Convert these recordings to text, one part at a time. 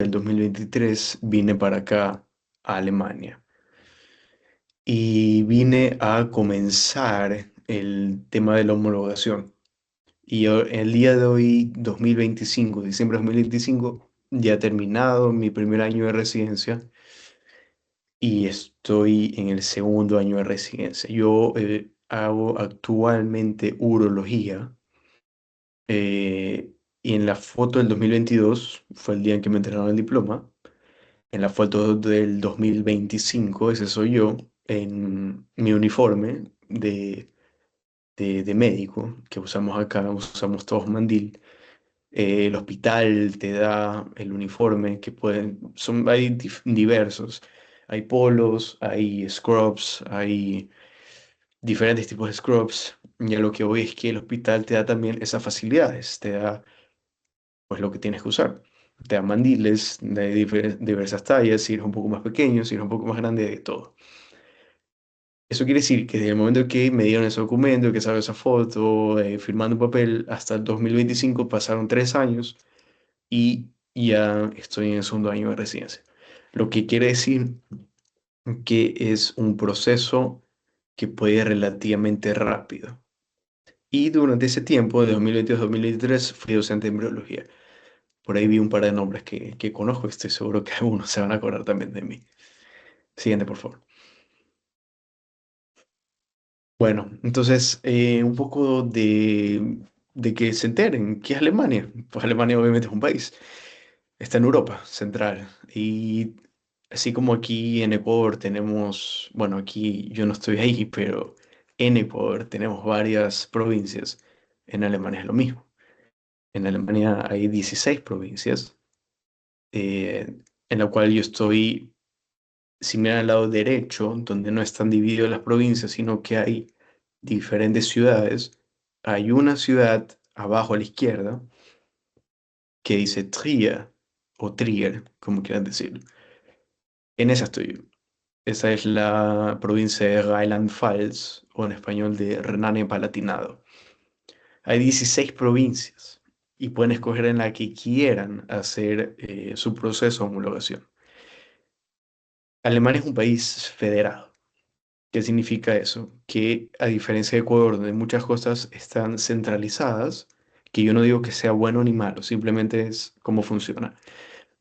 del 2023 vine para acá, a Alemania, y vine a comenzar el tema de la homologación. El día de hoy, 2025, diciembre de 2025, ya he terminado mi primer año de residencia y estoy en el segundo año de residencia. Yo hago actualmente urología. Y en la foto del 2022 fue el día en que me entregaron el diploma. En la foto del 2025, ese soy yo, en mi uniforme de médico que usamos acá, usamos todos mandil. El hospital te da el uniforme que hay diversos. Hay polos, hay scrubs, hay diferentes tipos de scrubs. Y a lo que voy es que el hospital te da también esas facilidades, te da pues lo que tienes que usar. Te dan mandiles de diversas tallas, si eres un poco más pequeño, si eres un poco más grande, de todo. Eso quiere decir que desde el momento que me dieron ese documento, que salió esa foto, firmando un papel, hasta el 2025 pasaron 3 años y ya estoy en el segundo año de residencia. Lo que quiere decir que es un proceso que puede ir relativamente rápido. Y durante ese tiempo, de 2022 a 2023, fui docente de embriología. Por ahí vi un par de nombres que conozco, estoy seguro que algunos se van a acordar también de mí. Siguiente, por favor. Bueno, entonces, un poco de que se enteren, ¿qué es Alemania? Pues Alemania obviamente es un país, está en Europa Central. Y así como aquí en Ecuador tenemos, bueno, aquí yo no estoy ahí, pero en Ecuador tenemos varias provincias, en Alemania es lo mismo. En Alemania hay 16 provincias, en la cual yo estoy. Si miran al lado derecho, donde no están divididas las provincias, sino que hay diferentes ciudades, hay una ciudad abajo a la izquierda que dice Trier o Trier, como quieran decirlo. En esa estoy yo. Esa es la provincia de Rheinland-Pfalz, o en español de Renania-Palatinado. Hay 16 provincias y pueden escoger en la que quieran hacer su proceso de homologación. Alemania es un país federado. ¿Qué significa eso? Que a diferencia de Ecuador, donde muchas cosas están centralizadas, que yo no digo que sea bueno ni malo, simplemente es cómo funciona.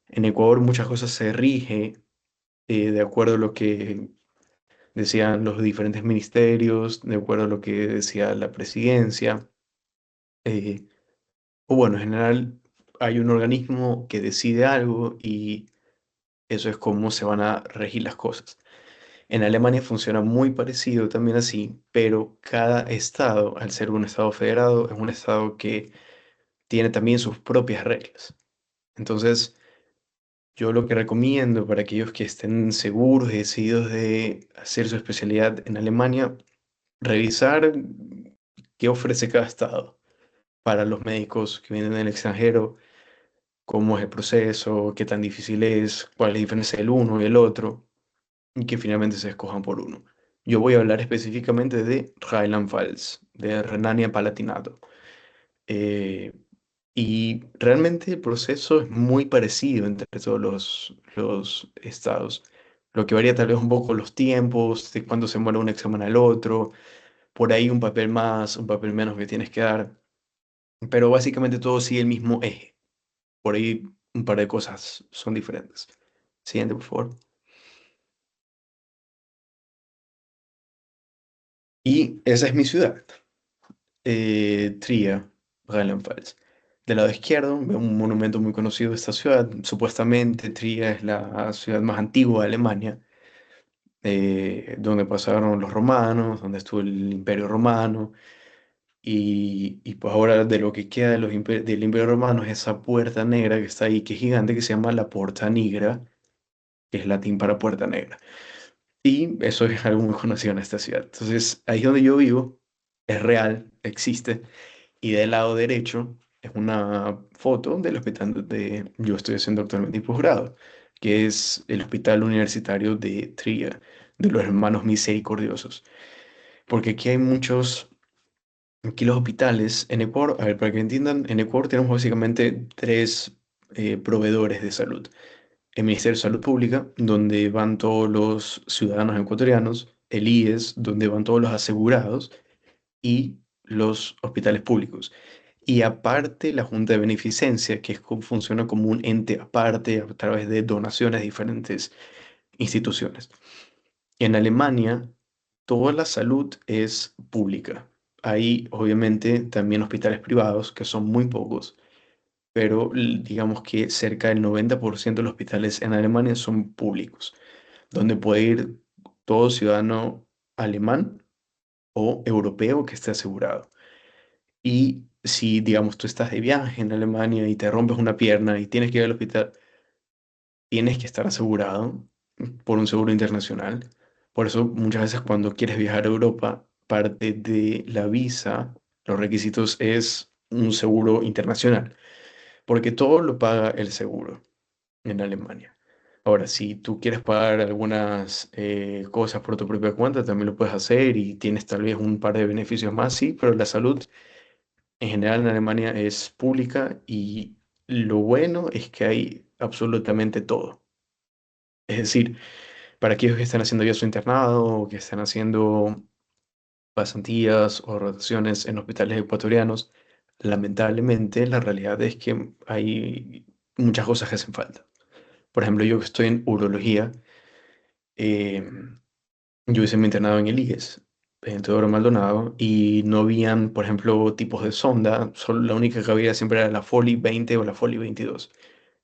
En Ecuador muchas cosas se rige de acuerdo a lo que decían los diferentes ministerios, de acuerdo a lo que decía la presidencia, eh, o bueno, en general hay un organismo que decide algo y eso es cómo se van a regir las cosas. En Alemania funciona muy parecido también así, pero cada estado, al ser un estado federado, es un estado que tiene también sus propias reglas. Entonces, yo lo que recomiendo para aquellos que estén seguros y decididos de hacer su especialidad en Alemania, revisar qué ofrece cada estado para los médicos que vienen del extranjero, cómo es el proceso, qué tan difícil es, cuál es la diferencia del uno y el otro y que finalmente se escojan por uno. Yo voy a hablar específicamente de Rheinland-Pfalz, de Renania-Palatinado. Eh, y realmente el proceso es muy parecido entre todos los estados. Lo que varía tal vez un poco los tiempos, de cuándo se muere un examen al otro, por ahí un papel más, un papel menos que tienes que dar, pero básicamente todo sigue el mismo eje. Por ahí un par de cosas son diferentes. Siguiente, por favor. Y esa es mi ciudad. Trier, Rheinland-Pfalz. Del lado izquierdo veo un monumento muy conocido de esta ciudad. Supuestamente Trier es la ciudad más antigua de Alemania, donde pasaron los romanos, donde estuvo el Imperio Romano. Y pues ahora de lo que queda del Imperio Romano es esa puerta negra que está ahí, que es gigante, que se llama la Porta Nigra, que es latín para puerta negra. Y eso es algo muy conocido en esta ciudad. Entonces, ahí es donde yo vivo, es real, existe. Y del lado derecho es una foto del hospital donde yo estoy haciendo actualmente mi posgrado, que es el Hospital Universitario de Trier, de los Hermanos Misericordiosos. Porque aquí los hospitales, en Ecuador, a ver, para que entiendan, en Ecuador tenemos básicamente tres, proveedores de salud. El Ministerio de Salud Pública, donde van todos los ciudadanos ecuatorianos, el IES, donde van todos los asegurados, y los hospitales públicos. Y aparte la Junta de Beneficencia, que funciona como un ente aparte a través de donaciones de diferentes instituciones. En Alemania, toda la salud es pública. Hay obviamente también hospitales privados, que son muy pocos, pero digamos que cerca del 90% de los hospitales en Alemania son públicos, donde puede ir todo ciudadano alemán o europeo que esté asegurado. Y si, digamos, tú estás de viaje en Alemania y te rompes una pierna y tienes que ir al hospital, tienes que estar asegurado por un seguro internacional. Por eso muchas veces cuando quieres viajar a Europa, parte de la visa, los requisitos es un seguro internacional, porque todo lo paga el seguro en Alemania. Ahora, si tú quieres pagar algunas cosas por tu propia cuenta, también lo puedes hacer y tienes tal vez un par de beneficios más, sí, pero la salud en general en Alemania es pública y lo bueno es que hay absolutamente todo. Es decir, para aquellos que están haciendo ya su internado o que están haciendo pasantías o rotaciones en hospitales ecuatorianos, lamentablemente la realidad es que hay muchas cosas que hacen falta. Por ejemplo, yo que estoy en urología, eh, yo hice mi internado en el IES, en Teodoro Maldonado, y no habían, por ejemplo, tipos de sonda, solo la única que había siempre era la Foley 20 o la Foley 22,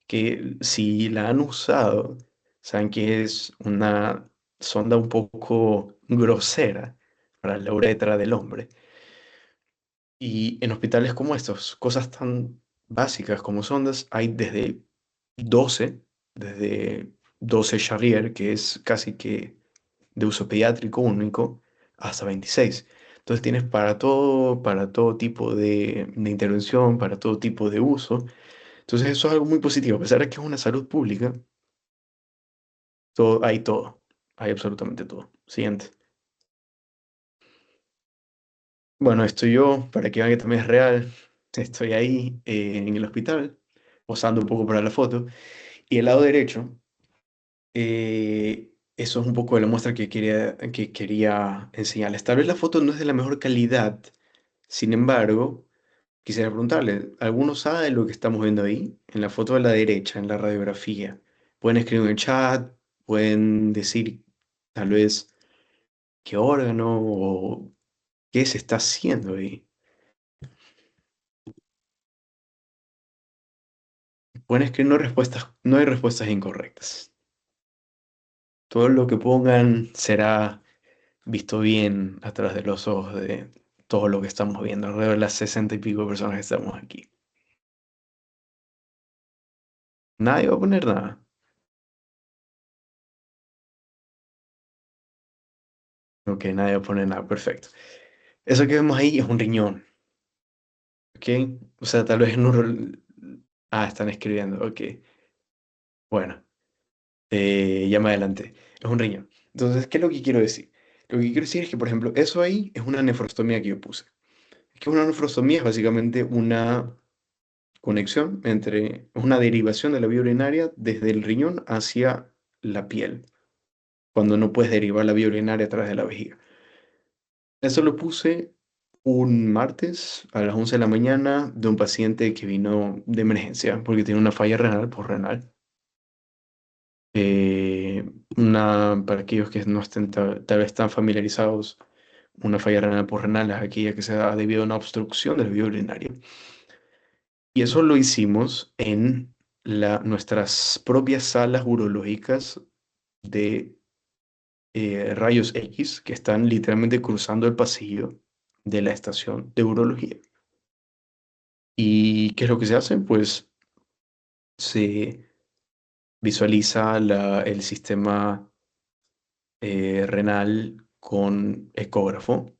que si la han usado, saben que es una sonda un poco grosera para la uretra del hombre. Y en hospitales como estos, cosas tan básicas como sondas, hay doce, desde 12 Charrier, que es casi que de uso pediátrico único, hasta 26. Entonces tienes para todo tipo de intervención, para todo tipo de uso. Entonces eso es algo muy positivo. A pesar de que es una salud pública, todo, hay absolutamente todo. Siguiente. Bueno, estoy yo, para que vean que también es real. Estoy ahí en el hospital, posando un poco para la foto. Y el lado derecho, eso es un poco de la muestra que quería enseñarles. Tal vez la foto no es de la mejor calidad, sin embargo, quisiera preguntarle, ¿alguno sabe lo que estamos viendo ahí? En la foto de la derecha, en la radiografía. Pueden escribir en el chat, pueden decir tal vez qué órgano o qué se está haciendo ahí. Pueden escribir no respuestas, no hay respuestas incorrectas. Todo lo que pongan será visto bien a través de los ojos de todo lo que estamos viendo, alrededor de las 60 y pico personas que estamos aquí. Nadie va a poner nada. Ok, nadie va a poner nada, perfecto. Eso que vemos ahí es un riñón, ¿ok? O sea, tal vez en un... Ah, están escribiendo, ok. Bueno, ya me adelanté. Es un riñón. Entonces, ¿qué es lo que quiero decir? Lo que quiero decir es que, por ejemplo, eso ahí es una nefrostomía que yo puse. Que una nefrostomía es básicamente una conexión entre una derivación de la vía urinaria desde el riñón hacia la piel, cuando no puedes derivar la vía urinaria a través de la vejiga. Eso lo puse un martes a las 11 de la mañana de un paciente que vino de emergencia porque tiene una falla renal por renal. Para aquellos que no estén tal vez tan familiarizados, una falla renal por renal es aquella que se da debido a una obstrucción de la vía urinaria. Y eso lo hicimos en nuestras propias salas urológicas de rayos X que están literalmente cruzando el pasillo de la estación de urología. ¿Y qué es lo que se hace? Pues se visualiza el sistema renal con ecógrafo,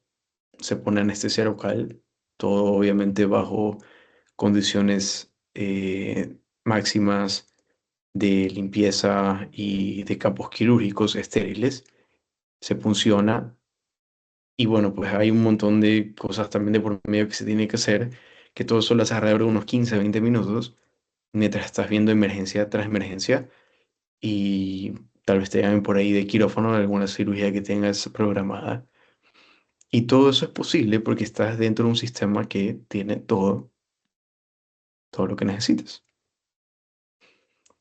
se pone anestesia local, todo obviamente bajo condiciones máximas de limpieza y de campos quirúrgicos estériles, se funciona y bueno, pues hay un montón de cosas también de por medio que se tiene que hacer, que todo eso lo hace alrededor de unos 15 a 20 minutos mientras estás viendo emergencia tras emergencia y tal vez te llamen por ahí de quirófano de alguna cirugía que tengas programada. Y todo eso es posible porque estás dentro de un sistema que tiene todo lo que necesitas.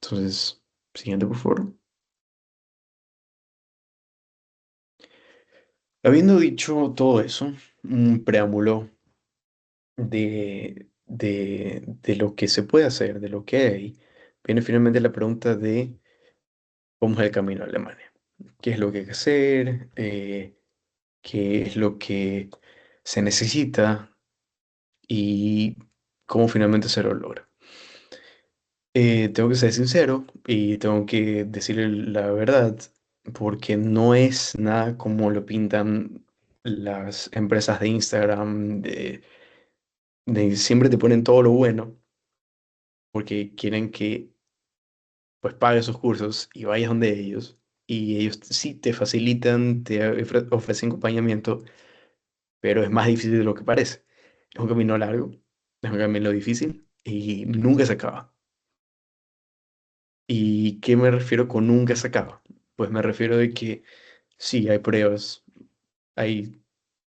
Entonces, siguiente, por favor. Habiendo dicho todo eso, un preámbulo de lo que se puede hacer, de lo que hay, viene finalmente la pregunta de cómo es el camino a Alemania. ¿Qué es lo que hay que hacer? ¿Qué es lo que se necesita? Y cómo finalmente se lo logra. Tengo que ser sincero y tengo que decirle la verdad, porque no es nada como lo pintan las empresas de Instagram, de siempre te ponen todo lo bueno, porque quieren que pues pagues sus cursos y vayas donde ellos, y ellos sí te facilitan, te ofrecen acompañamiento, pero es más difícil de lo que parece. Es un camino largo, es un camino difícil y nunca se acaba. ¿Y qué me refiero con nunca se acaba? Pues me refiero de que sí, hay pruebas, hay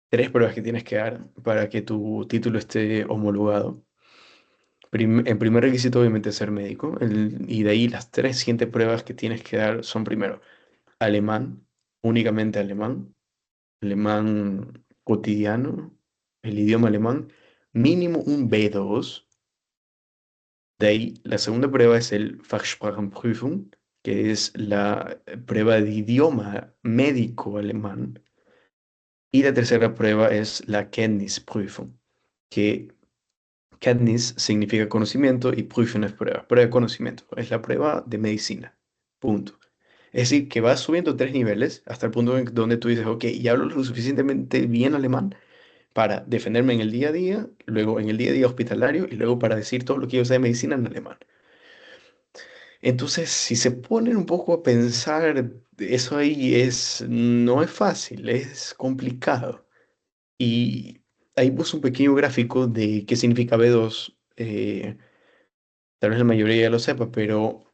tres pruebas que tienes que dar para que tu título esté homologado. El primer requisito obviamente es ser médico, y de ahí las tres siguientes pruebas que tienes que dar son primero alemán, únicamente alemán, alemán cotidiano, el idioma alemán, mínimo un B2. De ahí la segunda prueba es el Fachsprachenprüfung, que es la prueba de idioma médico alemán. Y la tercera prueba es la Kenntnisprüfung, que Kenntnis significa conocimiento y Prüfung es prueba. Prueba de conocimiento, es la prueba de medicina. Punto. Es decir, que vas subiendo tres niveles hasta el punto en donde tú dices, ok, ya hablo lo suficientemente bien alemán para defenderme en el día a día, luego en el día a día hospitalario y luego para decir todo lo que yo sé de medicina en alemán. Entonces, si se ponen un poco a pensar, eso ahí no es fácil, es complicado. Y ahí puse un pequeño gráfico de qué significa B2. Tal vez la mayoría ya lo sepa, pero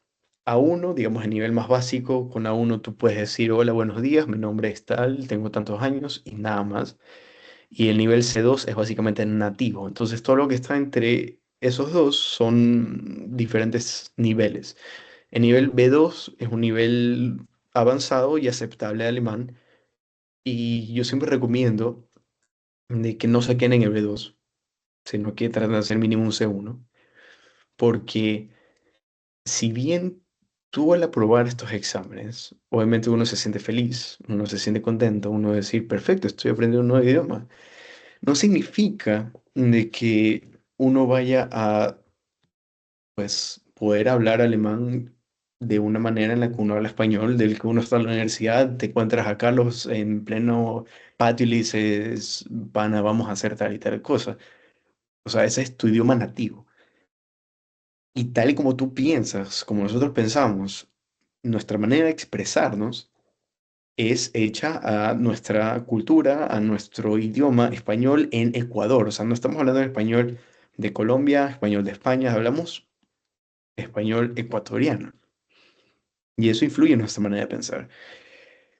A1, digamos, a nivel más básico, con A1 tú puedes decir, hola, buenos días, mi nombre es tal, tengo tantos años y nada más. Y el nivel C2 es básicamente nativo. Entonces, todo lo que está entre esos dos son diferentes niveles. El nivel B2 es un nivel avanzado y aceptable de alemán. Y yo siempre recomiendo de que no se queden en el B2, sino que traten de hacer mínimo un C1. Porque si bien tú al aprobar estos exámenes, obviamente uno se siente feliz, uno se siente contento, uno decir, perfecto, estoy aprendiendo un nuevo idioma, no significa de que uno vaya a pues poder hablar alemán de una manera en la que uno habla español, del que uno está en la universidad, te encuentras a Carlos en pleno patio y le dices, pana, vamos a hacer tal y tal cosa. O sea, ese es tu idioma nativo. Y tal y como tú piensas, como nosotros pensamos, nuestra manera de expresarnos es hecha a nuestra cultura, a nuestro idioma español en Ecuador. O sea, no estamos hablando de español de Colombia, español de España, hablamos español ecuatoriano. Y eso influye en nuestra manera de pensar.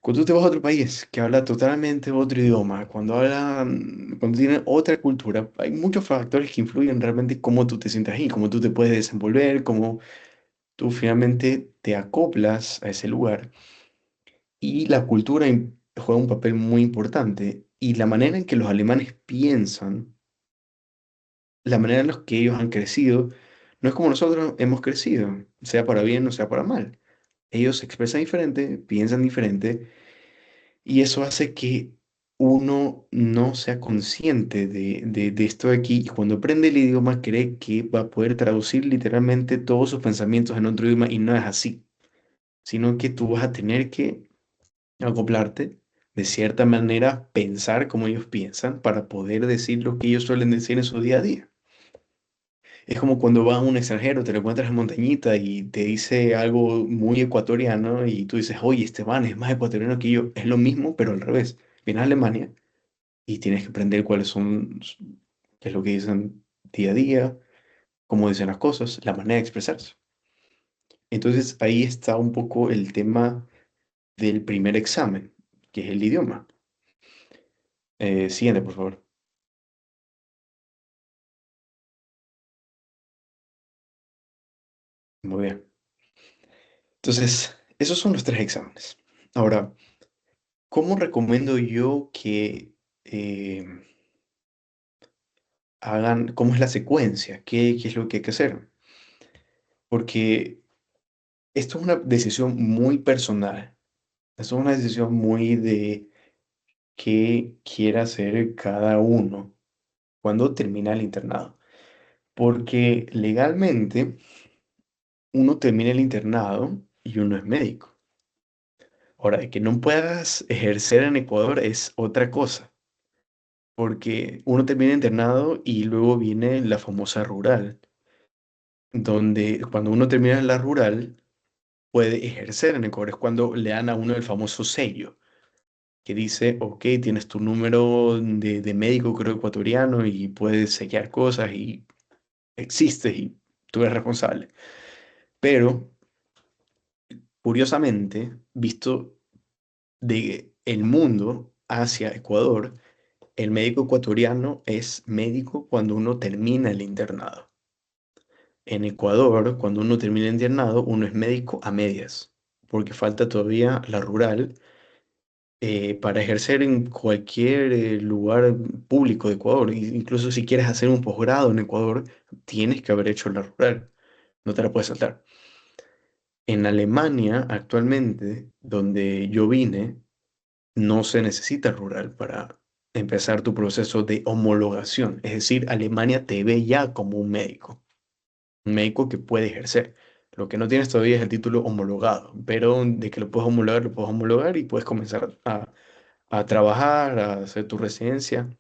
Cuando tú te vas a otro país que habla totalmente otro idioma, cuando tienen otra cultura, hay muchos factores que influyen realmente cómo tú te sientes ahí, cómo tú te puedes desenvolver, cómo tú finalmente te acoplas a ese lugar. Y la cultura juega un papel muy importante. Y la manera en que los alemanes piensan, la manera en la que ellos han crecido, no es como nosotros hemos crecido, sea para bien o sea para mal. Ellos se expresan diferente, piensan diferente, y eso hace que uno no sea consciente de esto de aquí. Y cuando aprende el idioma, cree que va a poder traducir literalmente todos sus pensamientos en otro idioma, y no es así, sino que tú vas a tener que acoplarte, de cierta manera, pensar como ellos piensan para poder decir lo que ellos suelen decir en su día a día. Es como cuando vas a un extranjero, te lo encuentras en montañita y te dice algo muy ecuatoriano y tú dices, oye, este man es más ecuatoriano que yo. Es lo mismo, pero al revés. Vienes a Alemania y tienes que aprender cuáles son, qué es lo que dicen día a día, cómo dicen las cosas, la manera de expresarse. Entonces ahí está un poco el tema del primer examen, que es el idioma. Siguiente, por favor. Muy bien. Entonces, esos son los tres exámenes. Ahora, ¿cómo recomiendo yo que eh, hagan, cómo es la secuencia? ¿Qué es lo que hay que hacer? Porque esto es una decisión muy personal. Esto es una decisión muy de qué quiere hacer cada uno cuando termina el internado. Porque legalmente uno termina el internado y uno es médico. Ahora, de que no puedas ejercer en Ecuador es otra cosa, porque uno termina internado y luego viene la famosa rural, donde cuando uno termina la rural puede ejercer en Ecuador, es cuando le dan a uno el famoso sello, que dice, ok, tienes tu número de médico, creo, ecuatoriano y puedes sellar cosas y existes y tú eres responsable. Pero, curiosamente, visto de el mundo hacia Ecuador, el médico ecuatoriano es médico cuando uno termina el internado. En Ecuador, cuando uno termina el internado, uno es médico a medias, porque falta todavía la rural para ejercer en cualquier lugar público de Ecuador. Incluso si quieres hacer un posgrado en Ecuador, tienes que haber hecho la rural, no te la puedes saltar. En Alemania, actualmente, donde yo vine, no se necesita rural para empezar tu proceso de homologación. Es decir, Alemania te ve ya como un médico que puede ejercer. Lo que no tienes todavía es el título homologado, pero de que lo puedes homologar y puedes comenzar a trabajar, a hacer tu residencia,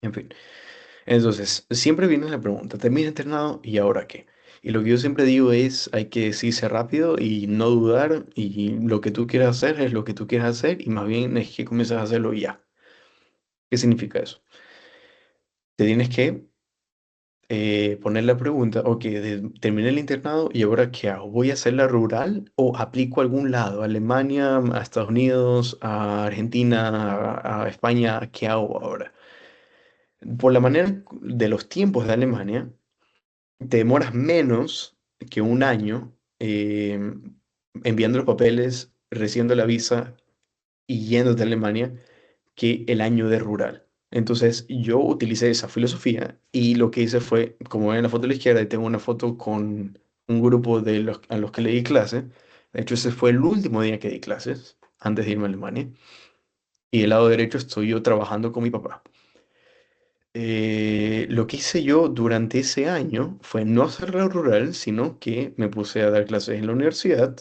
en fin. Entonces, siempre viene la pregunta, termina internado y ahora qué. Y lo que yo siempre digo es, hay que decirse rápido y no dudar y lo que tú quieras hacer es lo que tú quieras hacer y más bien es que comiences a hacerlo ya. ¿Qué significa eso? Te tienes que poner la pregunta, ok, terminé el internado y ahora ¿qué hago? ¿Voy a hacer la rural o aplico a algún lado? ¿A Alemania, a Estados Unidos, a Argentina, a España? ¿Qué hago ahora? Por la manera de los tiempos de Alemania, te demoras menos que un año enviando los papeles, recibiendo la visa y yéndote a Alemania que el año de rural. Entonces yo utilicé esa filosofía y lo que hice fue, como ven en la foto de la izquierda, y tengo una foto con un grupo de los a los que le di clase. De hecho, ese fue el último día que di clases antes de irme a Alemania. Y del lado derecho estoy yo trabajando con mi papá. Lo que hice yo durante ese año fue no hacer la rural, sino que me puse a dar clases en la universidad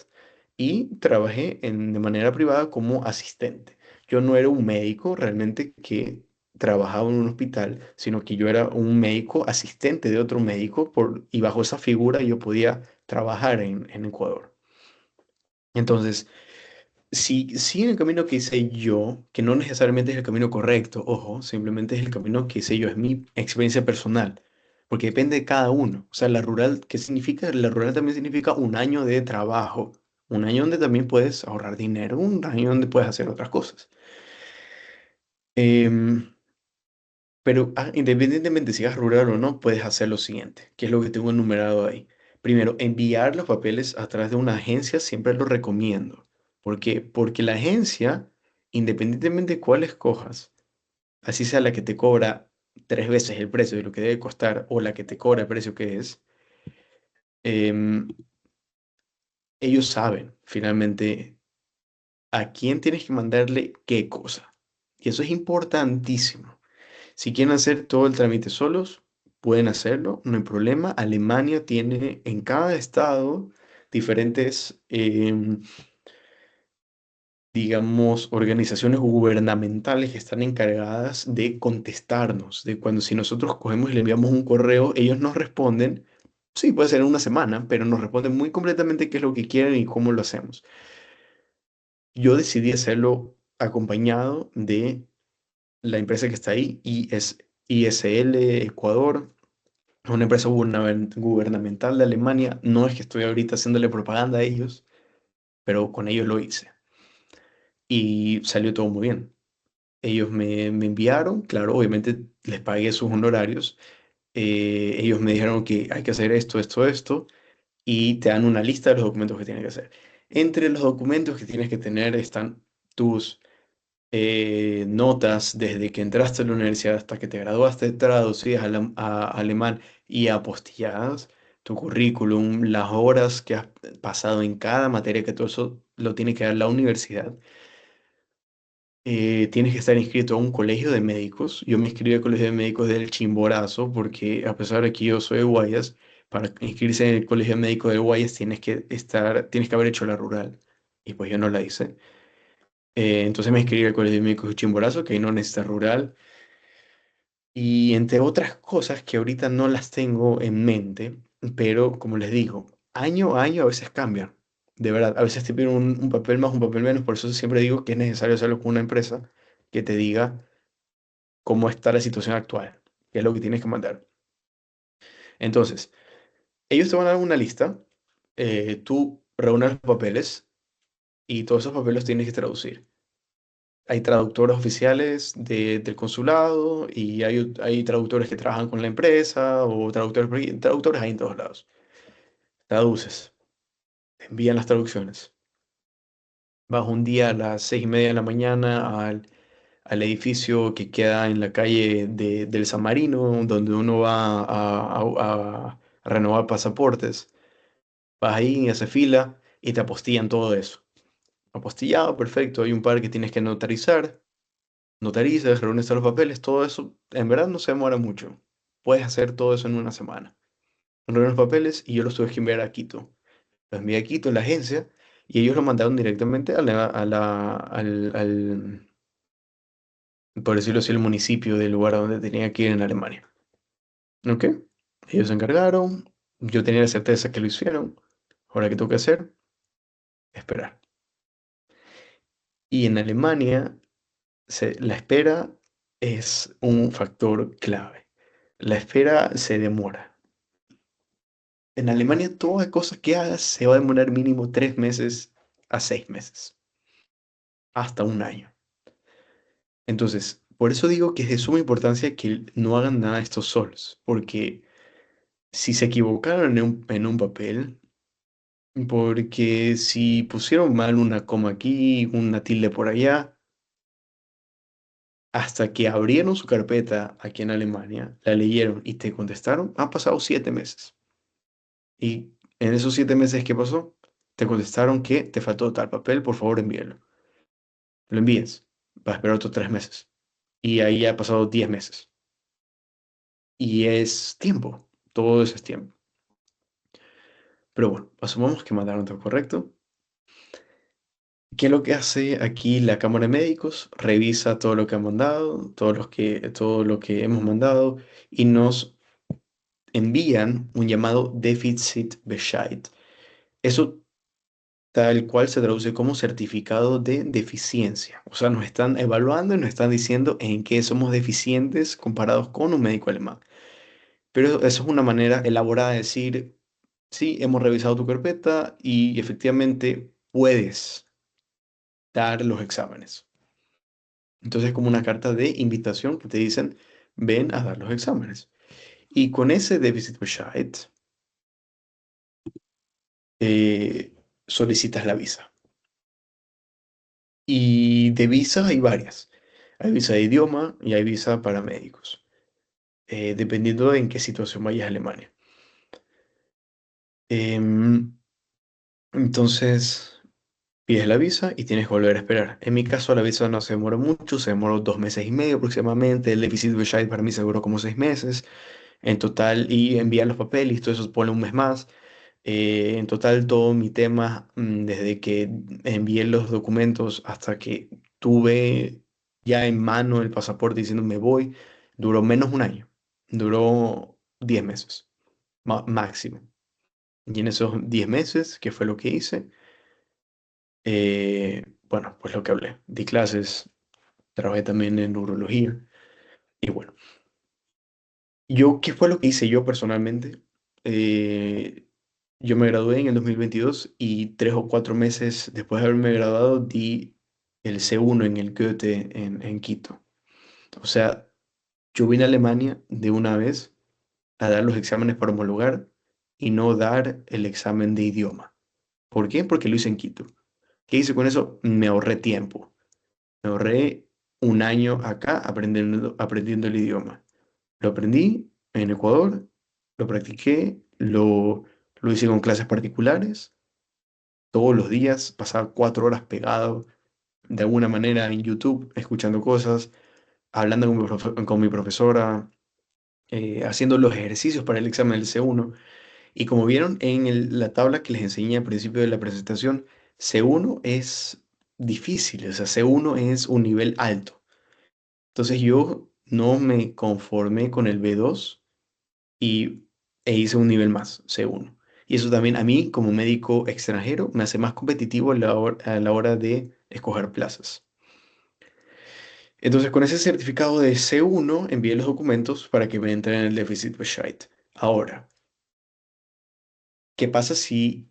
y trabajé de manera privada como asistente. Yo no era un médico realmente que trabajaba en un hospital, sino que yo era un médico asistente de otro médico y bajo esa figura yo podía trabajar en Ecuador. Entonces, si en el camino que hice yo, que no necesariamente es el camino correcto, ojo, simplemente es el camino que hice yo, es mi experiencia personal, porque depende de cada uno. O sea, la rural, ¿qué significa? La rural también significa un año de trabajo, un año donde también puedes ahorrar dinero, un año donde puedes hacer otras cosas. Em, pero independientemente si es rural o no, puedes hacer lo siguiente, que es lo que tengo enumerado ahí. Primero, enviar los papeles a través de una agencia, siempre lo recomiendo. ¿Por qué? Porque la agencia, independientemente de cuál escojas, así sea la que te cobra tres veces el precio de lo que debe costar o la que te cobra el precio que es, em, ellos saben finalmente a quién tienes que mandarle qué cosa. Y eso es importantísimo. Si quieren hacer todo el trámite solos, pueden hacerlo, no hay problema. Alemania tiene en cada estado diferentes, digamos, organizaciones gubernamentales que están encargadas de contestarnos, de cuando si nosotros cogemos y le enviamos un correo, ellos nos responden, sí, puede ser en una semana, pero nos responden muy completamente qué es lo que quieren y cómo lo hacemos. Yo decidí hacerlo acompañado de la empresa que está ahí, ISL Ecuador. Es una empresa gubernamental de Alemania. No es que estoy ahorita haciéndole propaganda a ellos, pero con ellos lo hice. Y salió todo muy bien. Ellos me enviaron, claro, obviamente les pagué sus honorarios. Ellos me dijeron que hay que hacer esto, esto, esto, y te dan una lista de los documentos que tienes que hacer. Entre los documentos que tienes que tener están tus notas desde que entraste a la universidad hasta que te graduaste, traducidas a alemán y apostilladas, tu currículum, las horas que has pasado en cada materia, que todo eso lo tiene que dar la universidad. Tienes que estar inscrito a un colegio de médicos. Yo me inscribí al colegio de médicos del Chimborazo porque a pesar de que yo soy de Guayas, para inscribirse en el colegio de médicos de Guayas tienes que haber hecho la rural. Y pues yo no la hice. Entonces me inscribí al colegio de médicos de Chimborazo, que ahí no necesita rural. Y entre otras cosas que ahorita no las tengo en mente, pero como les digo, año a año a veces cambian. De verdad, a veces te piden un papel más, un papel menos, por eso siempre digo que es necesario hacerlo con una empresa que te diga cómo está la situación actual, qué es lo que tienes que mandar. Entonces, ellos te van a dar una lista, tú reúnes los papeles y todos esos papeles los tienes que traducir. Hay traductores oficiales del consulado y hay traductores que trabajan con la empresa o traductores hay en todos lados. Traduces, te envían las traducciones. Vas un día a las 6:30 de la mañana al edificio que queda en la calle del San Marino, donde uno va a renovar pasaportes. Vas ahí, haces fila y te apostillan todo eso. Apostillado, perfecto. Hay un par que tienes que notarizar. Notarizas, reúnes todos los papeles, todo eso. En verdad no se demora mucho. Puedes hacer todo eso en una semana. Reúnes los papeles y yo los tuve que enviar a Quito. Los envié a Quito, en la agencia, y ellos lo mandaron directamente por decirlo así, el municipio del lugar a donde tenía que ir en Alemania. ¿Ok? Ellos se encargaron, yo tenía la certeza que lo hicieron. Ahora, ¿qué tengo que hacer? Esperar. Y en Alemania, la espera es un factor clave. La espera se demora. En Alemania, toda cosa que hagas se va a demorar mínimo 3 meses a 6 meses, hasta un año. Entonces, por eso digo que es de suma importancia que no hagan nada estos solos, porque si se equivocaron en un papel, porque si pusieron mal una coma aquí, una tilde por allá, hasta que abrieron su carpeta aquí en Alemania, la leyeron y te contestaron, han pasado 7 meses. Y en esos 7 meses, ¿qué pasó? Te contestaron que te faltó tal papel, por favor envíelo. Lo envías, va a esperar otros 3 meses. Y ahí ya ha pasado 10 meses. Y es tiempo, todo eso es tiempo. Pero bueno, asumamos que mandaron todo correcto. ¿Qué es lo que hace aquí la Cámara de Médicos? Revisa todo lo que han mandado, todo lo que hemos mandado y nos envían un llamado Defizitbescheid. Eso tal cual se traduce como certificado de deficiencia. O sea, nos están evaluando y nos están diciendo en qué somos deficientes comparados con un médico alemán. Pero eso es una manera elaborada de decir, sí, hemos revisado tu carpeta y efectivamente puedes dar los exámenes. Entonces es como una carta de invitación que te dicen, ven a dar los exámenes. Y con ese Deficit Bescheid solicitas la visa. Y de visa hay varias. Hay visa de idioma y hay visa para médicos, dependiendo de en qué situación vayas a Alemania. Em, entonces, pides la visa y tienes que volver a esperar. En mi caso, la visa no se demoró mucho, se demoró 2 meses y medio aproximadamente. El Deficit Bescheid para mí se duró como 6 meses. En total, y envían los papeles, todo eso pone un mes más. En total, todo mi tema, desde que envié los documentos hasta que tuve ya en mano el pasaporte diciendo me voy, duró menos de un año. Duró 10 meses, máximo. Y en esos 10 meses, ¿qué fue lo que hice? Bueno, pues lo que hablé. Di clases, trabajé también en neurología. Y bueno. ¿Qué fue lo que hice yo personalmente? Eh, yo me gradué en el 2022 y 3 o 4 meses después de haberme graduado di el C1 en el Goethe en Quito. O sea, yo vine a Alemania de una vez a dar los exámenes para homologar y no dar el examen de idioma. ¿Por qué? Porque lo hice en Quito. ¿Qué hice con eso? Me ahorré tiempo. Me ahorré un año acá aprendiendo el idioma. Lo aprendí en Ecuador, lo practiqué, lo hice con clases particulares. Todos los días pasaba 4 horas pegado de alguna manera en YouTube, escuchando cosas, hablando con mi profesora, haciendo los ejercicios para el examen del C1. Y como vieron en la tabla que les enseñé al principio de la presentación, C1 es difícil, o sea, C1 es un nivel alto. Entonces yo no me conformé con el B2 y, e hice un nivel más, C1. Y eso también a mí, como médico extranjero, me hace más competitivo a la hora de escoger plazas. Entonces, con ese certificado de C1, envié los documentos para que me entren en el déficit Bescheid. Ahora, ¿qué pasa si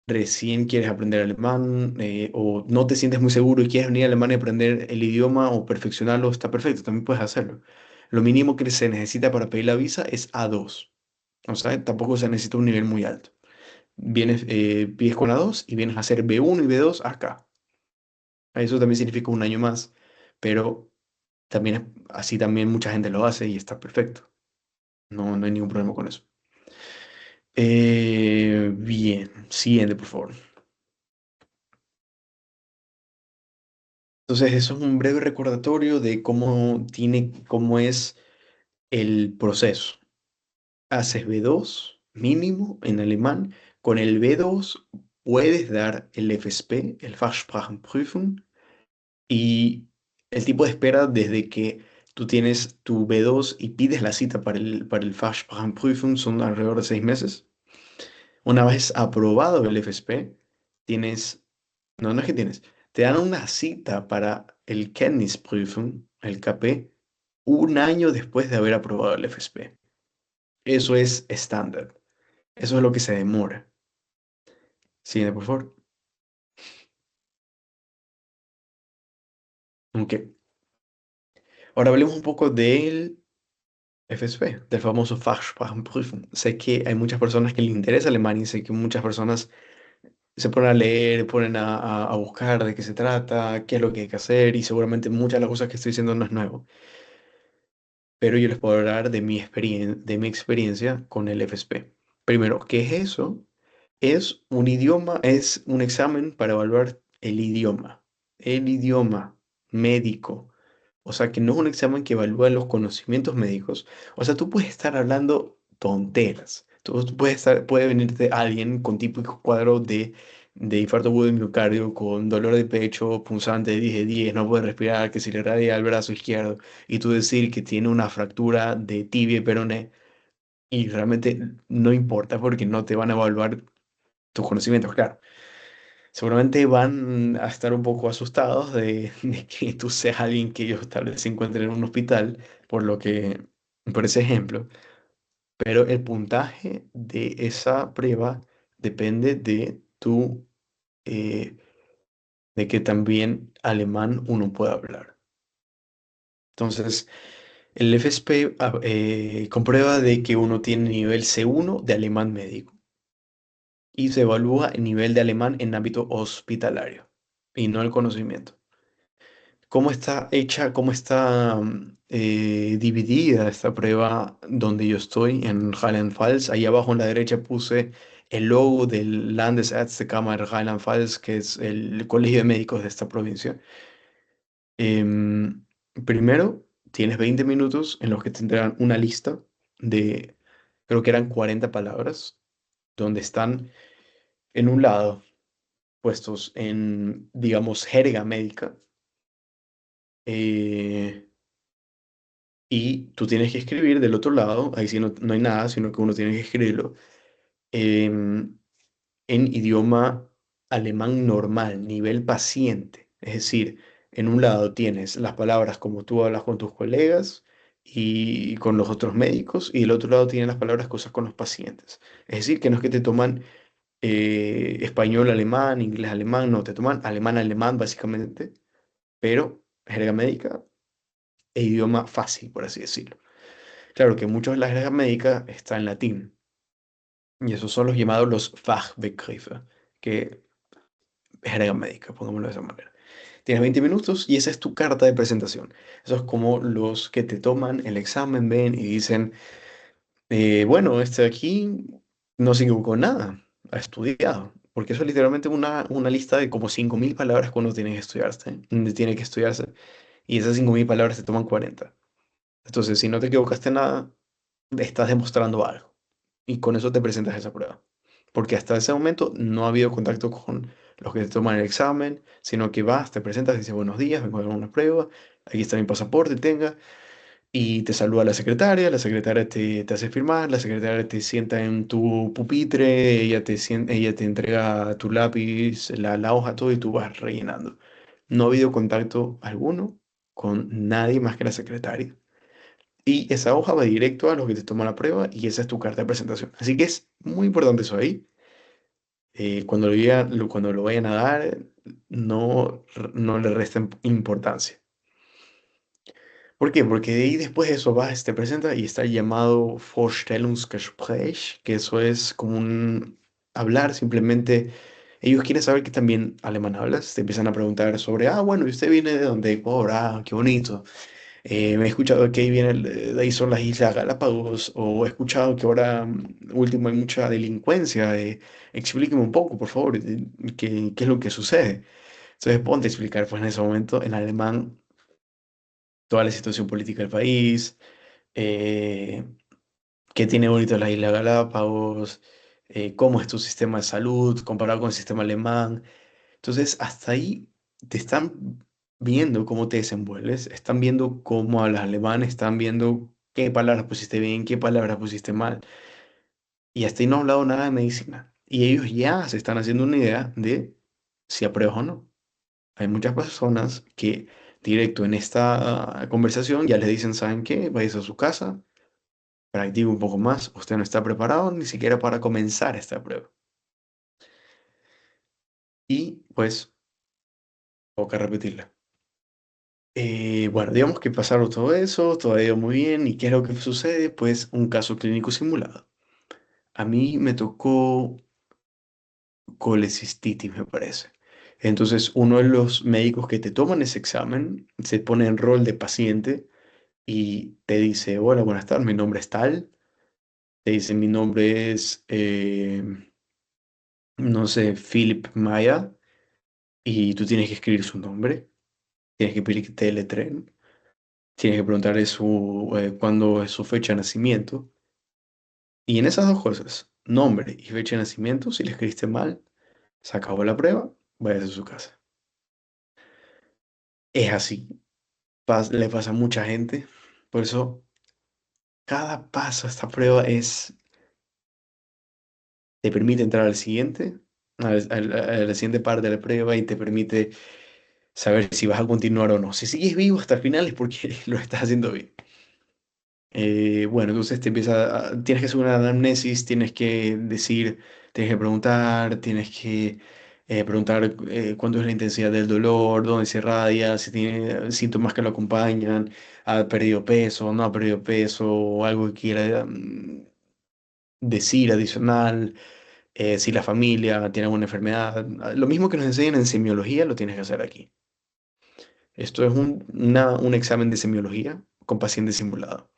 recién quieres aprender alemán o no te sientes muy seguro y quieres venir a Alemania a aprender el idioma o perfeccionarlo? Está perfecto, también puedes hacerlo. Lo mínimo que se necesita para pedir la visa es A2. O sea, tampoco se necesita un nivel muy alto. Pides con A2 y vienes a hacer B1 y B2 acá. Eso también significa un año más, pero también así también mucha gente lo hace y está perfecto. No, no hay ningún problema con eso. Bien, siguiente, por favor. Entonces, eso es un breve recordatorio de cómo es el proceso. Haces B2 mínimo en alemán. Con el B2 puedes dar el FSP, el Fachsprachenprüfung. Y el tiempo de espera desde que tú tienes tu B2 y pides la cita para el Fachsprachenprüfung son alrededor de 6 meses. Una vez aprobado el FSP, tienes, no, no es que tienes, te dan una cita para el Kenntnisprüfung, el KP, un año después de haber aprobado el FSP. Eso es estándar. Eso es lo que se demora. Siguiente, por favor. Ok. Ahora hablemos un poco del FSP, del famoso Fachsprachenprüfung. Sé que hay muchas personas que les interesa Alemania y sé que muchas personas se ponen a leer, ponen a buscar de qué se trata, qué es lo que hay que hacer y seguramente muchas de las cosas que estoy diciendo no es nuevo. Pero yo les puedo hablar de mi experiencia con el FSP. Primero, ¿qué es eso? Es un idioma, es un examen para evaluar el idioma médico. O sea, que no es un examen que evalúa los conocimientos médicos. O sea, tú puedes estar hablando tonteras. Tú puede venirte alguien con típico cuadro de infarto agudo de miocardio, con dolor de pecho, punzante de 10 de 10, no puede respirar, que se le radia el brazo izquierdo, y tú decir que tiene una fractura de tibia y peroné, y realmente no importa porque no te van a evaluar tus conocimientos, claro. Seguramente van a estar un poco asustados de que tú seas alguien que ellos tal vez se encuentren en un hospital, por ese ejemplo, pero el puntaje de esa prueba depende eh, de que también alemán uno pueda hablar. Entonces, el FSP comprueba de que uno tiene nivel C1 de alemán médico y se evalúa el nivel de alemán en ámbito hospitalario y no el conocimiento. ¿Cómo está hecha, cómo está dividida esta prueba donde yo estoy en Rheinland-Pfalz? Ahí abajo en la derecha puse el logo del Landesärztekammer Rheinland-Pfalz, que es el colegio de médicos de esta provincia. Em, Primero, tienes 20 minutos en los que tendrán una lista de, creo que eran 40 palabras, donde están en un lado puestos en, digamos, jerga médica. eh, y tú tienes que escribir del otro lado, ahí sí no hay nada, sino que uno tiene que escribirlo em, en idioma alemán normal, nivel paciente. Es decir, en un lado tienes las palabras como tú hablas con tus colegas, y con los otros médicos, y el otro lado tienen las palabras cosas con los pacientes. Es decir, que no es que te toman español, alemán, inglés, alemán, no, te toman alemán, alemán básicamente, pero jerga médica e idioma fácil, por así decirlo. Claro que muchos de la jerga médica está en latín, y esos son los llamados los Fachbegriffe, que es jerga médica, pongámoslo de esa manera. Tienes 20 minutos y esa es tu carta de presentación. Eso es como los que te toman el examen, ven y dicen, bueno, este de aquí no se equivocó en nada, ha estudiado. Porque eso es literalmente una lista de como 5.000 palabras cuando tiene que estudiarse, tiene que estudiarse. Y esas 5.000 palabras te toman 40. Entonces, si no te equivocaste en nada, estás demostrando algo. Y con eso te presentas a esa prueba. Porque hasta ese momento no ha habido contacto con los que te toman el examen, sino que vas, te presentas, dices buenos días, vengo a dar una prueba, aquí está mi pasaporte, tenga, y te saluda la secretaria te hace firmar, la secretaria te sienta en tu pupitre, ella te entrega tu lápiz, la hoja, todo, y tú vas rellenando. No ha habido contacto alguno con nadie más que la secretaria. Y esa hoja va directo a los que te toman la prueba y esa es tu carta de presentación. Así que es muy importante eso ahí. Cuando lo vayan a dar, no le resten importancia. ¿Por qué? Porque de ahí después de eso vas, te presenta y está el llamado Vorstellungsgespräch, que eso es como un hablar simplemente. Ellos quieren saber que también alemán hablas, te empiezan a preguntar sobre, bueno, ¿y usted viene de dónde? Ecuador, qué bonito. Me he escuchado que ahí viene, de ahí son las Islas Galápagos, o he escuchado que ahora último hay mucha delincuencia. Explíqueme un poco, por favor, qué es lo que sucede. Entonces ponte a explicar, pues en ese momento en alemán toda la situación política del país, eh, qué tiene bonito las Islas Galápagos, cómo es tu sistema de salud comparado con el sistema alemán. Entonces, hasta ahí te están viendo cómo te desenvuelves, están viendo cómo hablas alemán, están viendo qué palabras pusiste bien, qué palabras pusiste mal. Y hasta ahí no he hablado nada de medicina. Y ellos ya se están haciendo una idea de si apruebas o no. Hay muchas personas que directo en esta conversación ya les dicen, ¿saben qué? Váyase a su casa, practique un poco más. Usted no está preparado ni siquiera para comenzar esta prueba. Y pues, toca repetirla. Bueno, digamos que pasaron todo eso, todo ha ido muy bien. ¿Y qué es lo que sucede? Pues un caso clínico simulado. A mí me tocó colecistitis, me parece. Entonces, uno de los médicos que te toman ese examen se pone en rol de paciente y te dice, hola, buenas tardes, mi nombre es tal. Te dice, mi nombre es, no sé, Philip Maya. Y tú tienes que escribir su nombre, tienes que pedir que te deletren, tienes que preguntarle cuándo es su fecha de nacimiento. Y en esas dos cosas, nombre y fecha de nacimiento, si le escribiste mal, se acabó la prueba, vayas a su casa. Es así, le pasa a mucha gente. Por eso, cada paso de esta prueba te permite entrar al siguiente, a la siguiente parte de la prueba y te permite saber si vas a continuar o no. Si sigues vivo hasta el final es porque lo estás haciendo bien. Bueno, entonces tienes que hacer una anamnesis, tienes que decir, tienes que preguntar, tienes que preguntar cuánto es la intensidad del dolor, dónde se irradia, si tiene síntomas que lo acompañan, ha perdido peso, no ha perdido peso, o algo que quiera decir adicional, si la familia tiene alguna enfermedad. Lo mismo que nos enseñan en semiología, lo tienes que hacer aquí. Esto es un examen de semiología con paciente simulado.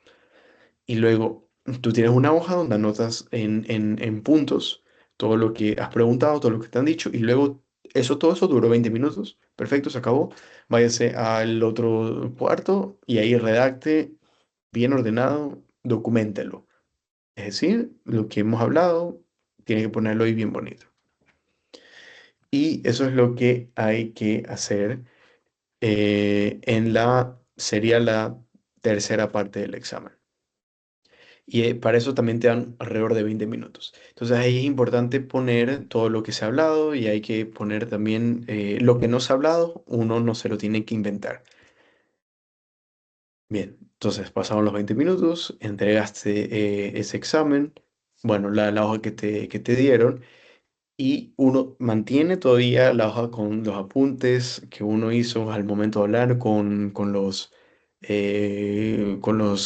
Y luego tú tienes una hoja donde anotas en puntos todo lo que has preguntado, todo lo que te han dicho, y luego todo eso duró 20 minutos. Perfecto, se acabó. Váyase al otro cuarto y ahí redacte bien ordenado, documéntelo. Es decir, lo que hemos hablado, tiene que ponerlo ahí bien bonito. Y eso es lo que hay que hacer sería la tercera parte del examen. Y para eso también te dan alrededor de 20 minutos. Entonces ahí es importante poner todo lo que se ha hablado y hay que poner también lo que no se ha hablado, uno no se lo tiene que inventar. Bien, Entonces, pasaron los 20 minutos, entregaste ese examen, bueno, la hoja que te dieron, y uno mantiene todavía la hoja con los apuntes que uno hizo al momento de hablar con los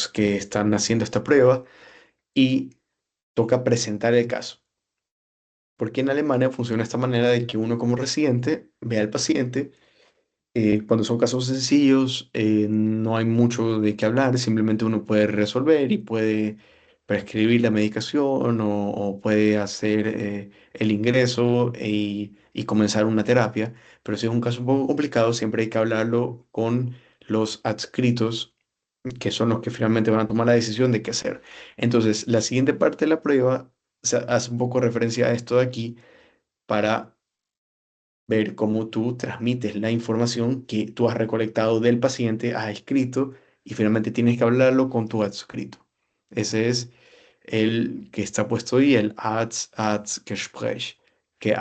que están haciendo esta prueba y toca presentar el caso. Porque en Alemania funciona de esta manera de que uno como residente ve al paciente. Cuando son casos sencillos, no hay mucho de qué hablar, simplemente uno puede resolver y puede prescribir la medicación o puede hacer el ingreso y comenzar una terapia. Pero si es un caso un poco complicado, siempre hay que hablarlo con los adscritos, que son los que finalmente van a tomar la decisión de qué hacer. Entonces, la siguiente parte de la prueba hace un poco referencia a esto de aquí para ver cómo tú transmites la información que tú has recolectado del paciente, has escrito y finalmente tienes que hablarlo con tu adscrito. Ese es el que está puesto ahí, el Arztgespräch, que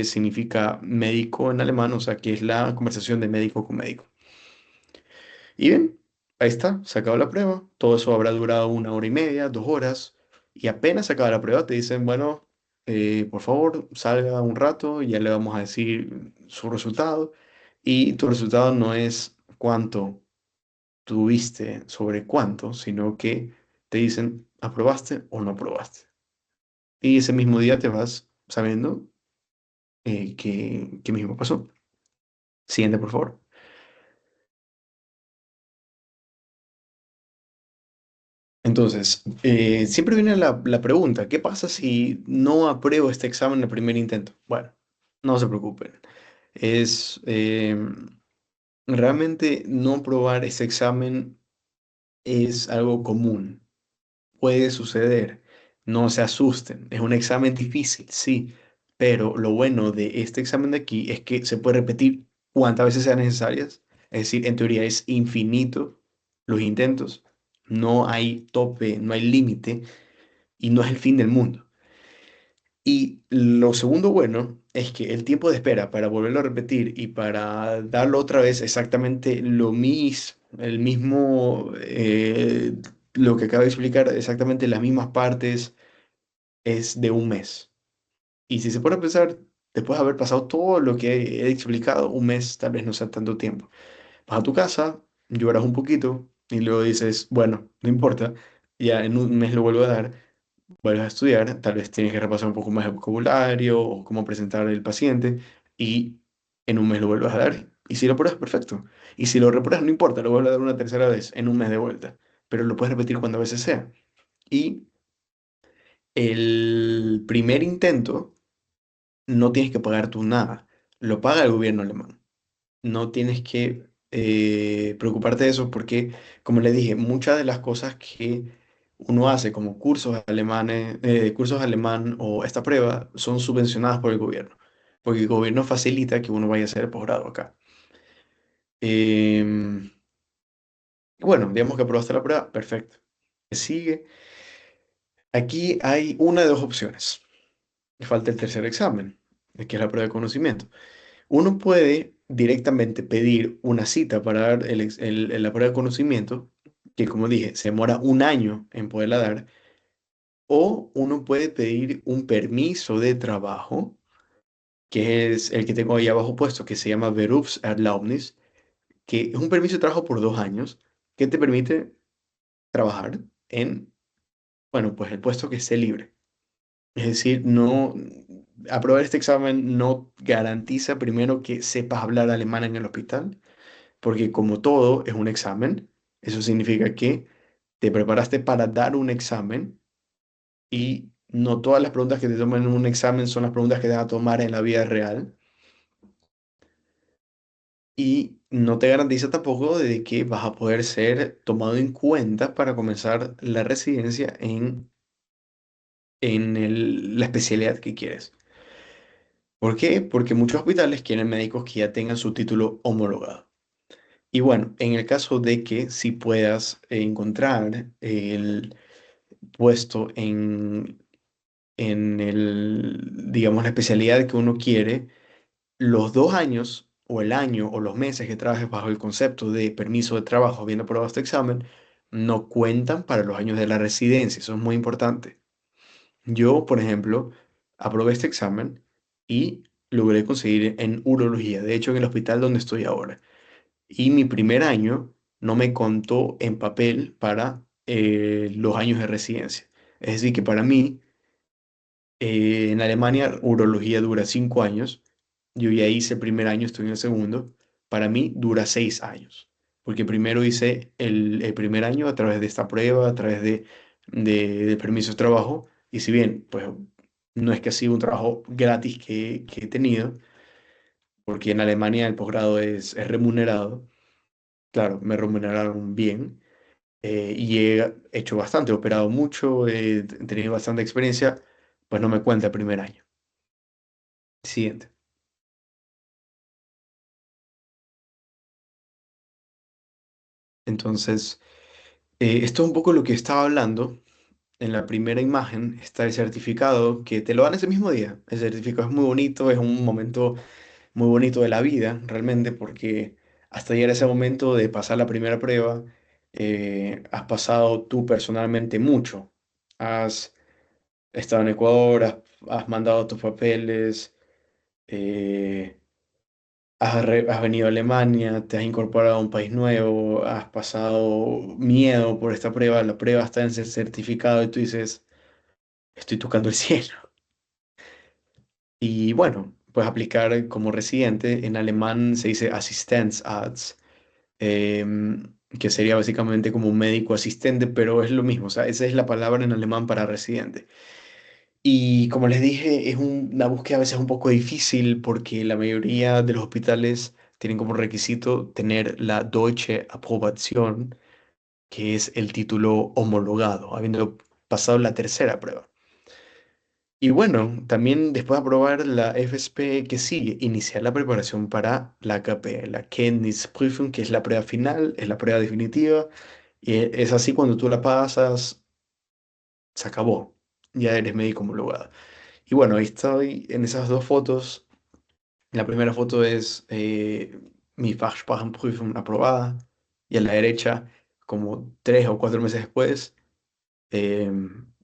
significa médico en alemán, o sea, que es la conversación de médico con médico. Y bien, ahí está, se acabó la prueba. Todo eso habrá durado 1 hora y media, 2 horas. Y apenas se acaba la prueba, te dicen, bueno, por favor, salga un rato y ya le vamos a decir su resultado. Y tu resultado no es cuánto tuviste sobre cuánto, sino que te dicen, ¿aprobaste o no aprobaste? Y ese mismo día te vas sabiendo qué mismo pasó. Siguiente, por favor. Entonces, siempre viene la pregunta, ¿qué pasa si no apruebo este examen en el primer intento? Bueno, no se preocupen. Es realmente no aprobar este examen es algo común. Puede suceder. No se asusten. Es un examen difícil, sí. Pero lo bueno de este examen de aquí es que se puede repetir cuantas veces sean necesarias. Es decir, en teoría es infinito los intentos. No hay tope, no hay límite y no es el fin del mundo. Y lo segundo bueno es que el tiempo de espera para volverlo a repetir y para darlo otra vez exactamente lo mismo, el mismo, lo que acabo de explicar, exactamente las mismas partes, es de 1 mes. Y si se pone a pensar, después de haber pasado todo lo que he explicado, 1 mes tal vez no sea tanto tiempo. Vas a tu casa, lloras un poquito y luego dices, bueno, no importa, ya en 1 mes lo vuelvo a dar, vuelves a estudiar, tal vez tienes que repasar un poco más de vocabulario o cómo presentar el paciente y en 1 mes lo vuelves a dar. Y si lo pruebas, perfecto. Y si lo repruebas, no importa, lo vuelves a dar una tercera vez en 1 mes de vuelta, pero lo puedes repetir cuantas veces sea. Y el primer intento no tienes que pagar tú nada, lo paga el gobierno alemán. No tienes que preocuparte de eso porque, como le dije, muchas de las cosas que uno hace como cursos alemanes, cursos alemán o esta prueba son subvencionadas por el gobierno, porque el gobierno facilita que uno vaya a hacer posgrado acá. Em, bueno, digamos que aprobaste la prueba, perfecto. Sigue. Aquí hay una de dos opciones. Falta el tercer examen, que es la prueba de conocimiento. Uno puede directamente pedir una cita para dar la prueba de conocimiento, que como dije, se demora 1 año en poderla dar, o uno puede pedir un permiso de trabajo, que es el que tengo ahí abajo puesto, que se llama Berufserlaubnis, que es un permiso de trabajo por 2 años, que te permite trabajar en, bueno, pues el puesto que esté libre. Es decir, no, aprobar este examen no garantiza primero que sepas hablar alemán en el hospital, porque como todo es un examen, eso significa que te preparaste para dar un examen y no todas las preguntas que te toman en un examen son las preguntas que te van a tomar en la vida real y no te garantiza tampoco de que vas a poder ser tomado en cuenta para comenzar la residencia en la especialidad que quieres. ¿Por qué? Porque muchos hospitales quieren médicos que ya tengan su título homologado. Y bueno, en el caso de que si puedas encontrar el puesto digamos, la especialidad que uno quiere, los 2 años o el año o los meses que trabajes bajo el concepto de permiso de trabajo habiendo aprobado este examen, no cuentan para los años de la residencia. Eso es muy importante. Yo, por ejemplo, aprobé este examen y logré conseguir en urología, de hecho en el hospital donde estoy ahora. Y mi primer año no me contó en papel para los años de residencia. Es decir, que para mí, en Alemania, urología dura 5 años. Yo ya hice el primer año, estoy en el segundo. Para mí dura 6 años. Porque primero hice el primer año a través de esta prueba, a través de permiso de trabajo. Y si bien, pues, no es que ha sido un trabajo gratis que he tenido, porque en Alemania el posgrado es remunerado. Claro, me remuneraron bien. Y he hecho bastante, he operado mucho, he tenido bastante experiencia, pues no me cuenta el primer año. Siguiente. Entonces, esto es un poco lo que estaba hablando. En la primera imagen está el certificado que te lo dan ese mismo día. El certificado es muy bonito, es un momento muy bonito de la vida, realmente, porque hasta llegar a ese momento de pasar la primera prueba, has pasado tú personalmente mucho. Has estado en Ecuador, has mandado tus papeles, eh, has venido a Alemania, te has incorporado a un país nuevo, has pasado miedo por esta prueba, la prueba está en ese certificado y tú dices, estoy tocando el cielo. Y bueno, puedes aplicar como residente, en alemán se dice Assistenzarzt, que sería básicamente como un médico asistente, pero es lo mismo, o sea, esa es la palabra en alemán para residente. Y como les dije, es una búsqueda a veces un poco difícil porque la mayoría de los hospitales tienen como requisito tener la Deutsche Approbation, que es el título homologado, habiendo pasado la tercera prueba. Y bueno, también después de aprobar la FSP que sigue, iniciar la preparación para la KP, la Kenntnisprüfung, que es la prueba final, es la prueba definitiva, y es así cuando tú la pasas, se acabó, ya eres médico homologado. Y bueno, ahí estoy en esas dos fotos. La primera foto es mi Fachsprachenprüfung aprobada, y a la derecha, como 3 o 4 meses después, eh,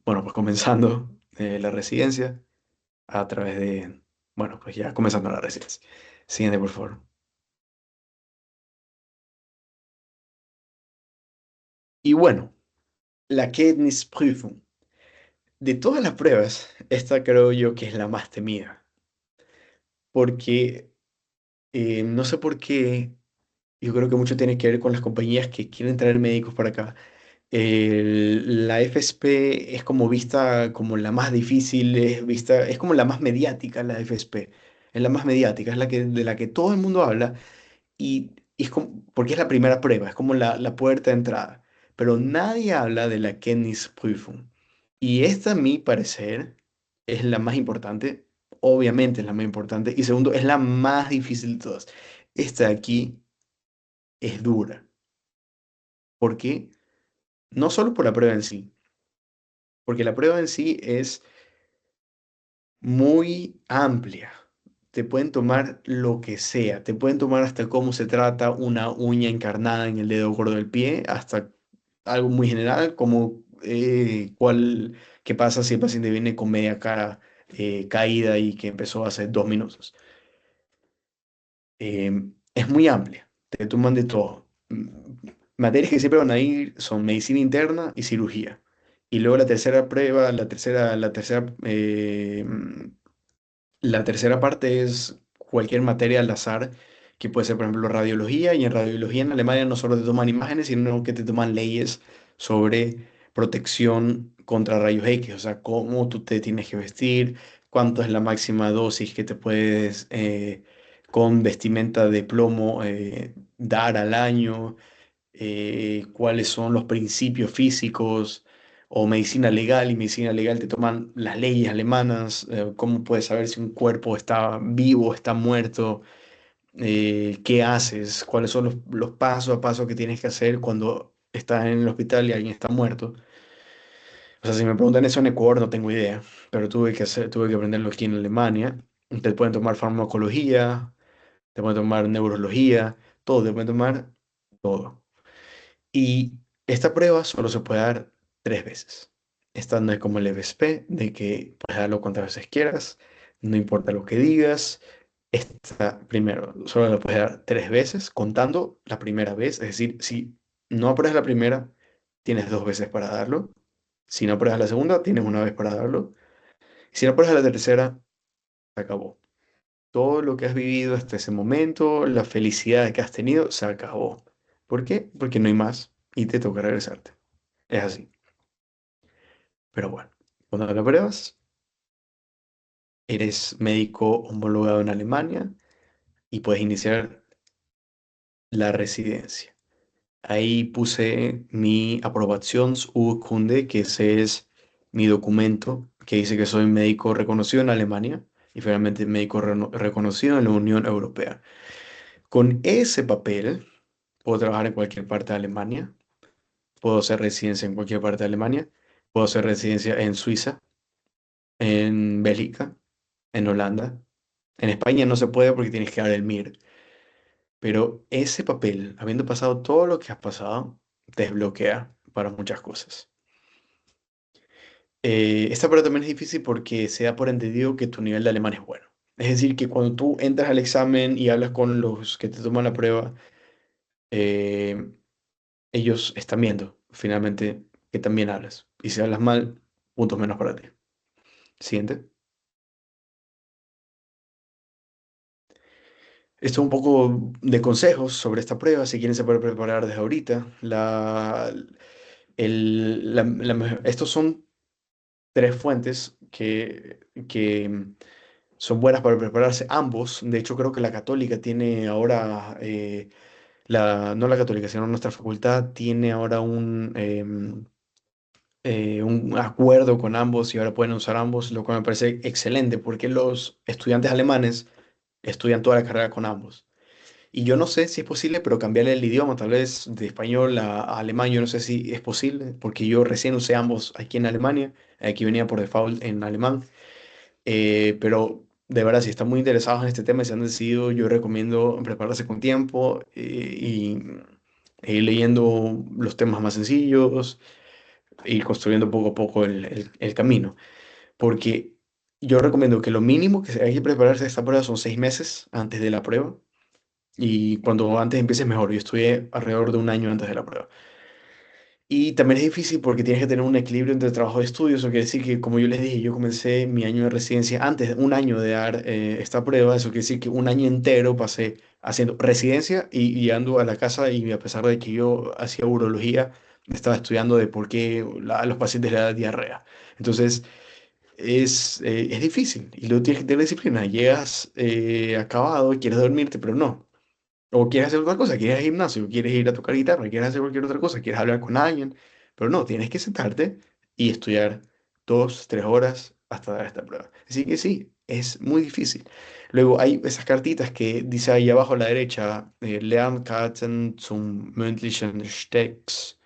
bueno, pues comenzando la residencia a través de, bueno, pues ya comenzando la residencia. Siguiente, por favor. Y bueno, la Kenntnisprüfung. De todas las pruebas, esta creo yo que es la más temida, porque no sé por qué, yo creo que mucho tiene que ver con las compañías que quieren traer médicos para acá. La FSP es como vista como la más difícil, es como la más mediática, la FSP. Es la más mediática, es de la que todo el mundo habla y es como, porque es la primera prueba, es como la puerta de entrada. Pero nadie habla de la Kenntnisprüfung. Y esta, a mi parecer, es la más importante. Obviamente es la más importante. Y segundo, es la más difícil de todas. Esta de aquí es dura. ¿Por qué? No solo por la prueba en sí, porque la prueba en sí es muy amplia. Te pueden tomar lo que sea, te pueden tomar hasta cómo se trata una uña encarnada en el dedo gordo del pie, hasta algo muy general como qué pasa si el paciente viene con media cara caída y que empezó hace 2 minutos. Es muy amplia, te toman de todo. Materias que siempre van a ir son medicina interna y cirugía. Y luego la tercera prueba, la tercera parte es cualquier materia al azar, que puede ser, por ejemplo, radiología, y en radiología en Alemania no solo te toman imágenes, sino que te toman leyes sobre protección contra rayos X, o sea, cómo tú te tienes que vestir, cuánto es la máxima dosis que te puedes con vestimenta de plomo dar al año, cuáles son los principios físicos o medicina legal, y medicina legal te toman las leyes alemanas, cómo puedes saber si un cuerpo está vivo, está muerto, qué haces, cuáles son los pasos a paso que tienes que hacer cuando estás en el hospital y alguien está muerto. O sea, si me preguntan eso en Ecuador no tengo idea, pero tuve que aprenderlo aquí en Alemania. Te pueden tomar farmacología, te pueden tomar neurología, todo, te pueden tomar todo. Esta prueba solo se puede dar 3 veces. Esta no es como el FSP, de que puedes darlo cuantas veces quieras, no importa lo que digas. Esta, primero, solo la puedes dar 3 veces, contando la primera vez. Es decir, si no apruebas la primera, tienes 2 veces para darlo. Si no apruebas la segunda, tienes una vez para darlo. Si no apruebas la tercera, se acabó. Todo lo que has vivido hasta ese momento, la felicidad que has tenido, se acabó. ¿Por qué? Porque no hay más y te toca regresarte. Es así. Pero bueno, cuando la pruebas, eres médico homologado en Alemania y puedes iniciar la residencia. Ahí puse mi Approbationsurkunde, que ese es mi documento que dice que soy médico reconocido en Alemania y finalmente médico reconocido en la Unión Europea. Con ese papel puedo trabajar en cualquier parte de Alemania, puedo hacer residencia en cualquier parte de Alemania, puedo hacer residencia en Suiza, en Bélgica, en Holanda. En España no se puede porque tienes que dar el MIR, pero ese papel, habiendo pasado todo lo que has pasado, te desbloquea para muchas cosas. Esta prueba también es difícil porque se da por entendido que tu nivel de alemán es bueno. Es decir, que cuando tú entras al examen y hablas con los que te toman la prueba, eh, ellos están viendo finalmente que también hablas. Y si hablas mal, puntos menos para ti. Siguiente. Esto es un poco de consejos sobre esta prueba, si quieren se puede preparar desde ahorita. Estos son 3 fuentes que son buenas para prepararse ambos. De hecho, creo que la católica tiene ahora, no la católica, sino nuestra facultad tiene ahora un acuerdo con ambos y ahora pueden usar ambos, lo cual me parece excelente porque los estudiantes alemanes estudian toda la carrera con ambos. Y yo no sé si es posible, pero cambiarle el idioma, tal vez de español a alemán, yo no sé si es posible, porque yo recién usé ambos aquí en Alemania, aquí venía por default en alemán, pero de verdad, si están muy interesados en este tema y se han decidido, yo recomiendo prepararse con tiempo e ir leyendo los temas más sencillos, e ir construyendo poco a poco el camino, porque yo recomiendo que lo mínimo que hay que prepararse a esta prueba son 6 meses antes de la prueba y cuando antes empieces mejor. Yo estudié alrededor de un año antes de la prueba. Y también es difícil porque tienes que tener un equilibrio entre trabajo y estudio. Eso quiere decir que, como yo les dije, yo comencé mi año de residencia antes, un año de dar esta prueba. Eso quiere decir que un año entero pasé haciendo residencia y llegando a la casa y a pesar de que yo hacía urología, estaba estudiando de por qué a los pacientes le da diarrea. Entonces, es difícil y luego tienes que tener disciplina. Llegas acabado y quieres dormirte, pero no. O quieres hacer otra cosa, quieres ir al gimnasio, quieres ir a tocar guitarra, quieres hacer cualquier otra cosa, quieres hablar con alguien, pero no, tienes que sentarte y estudiar 2, 3 horas hasta dar esta prueba. Así que sí, es muy difícil. Luego hay esas cartitas que dice ahí abajo a la derecha, Lernkarten zum mündlichen Text.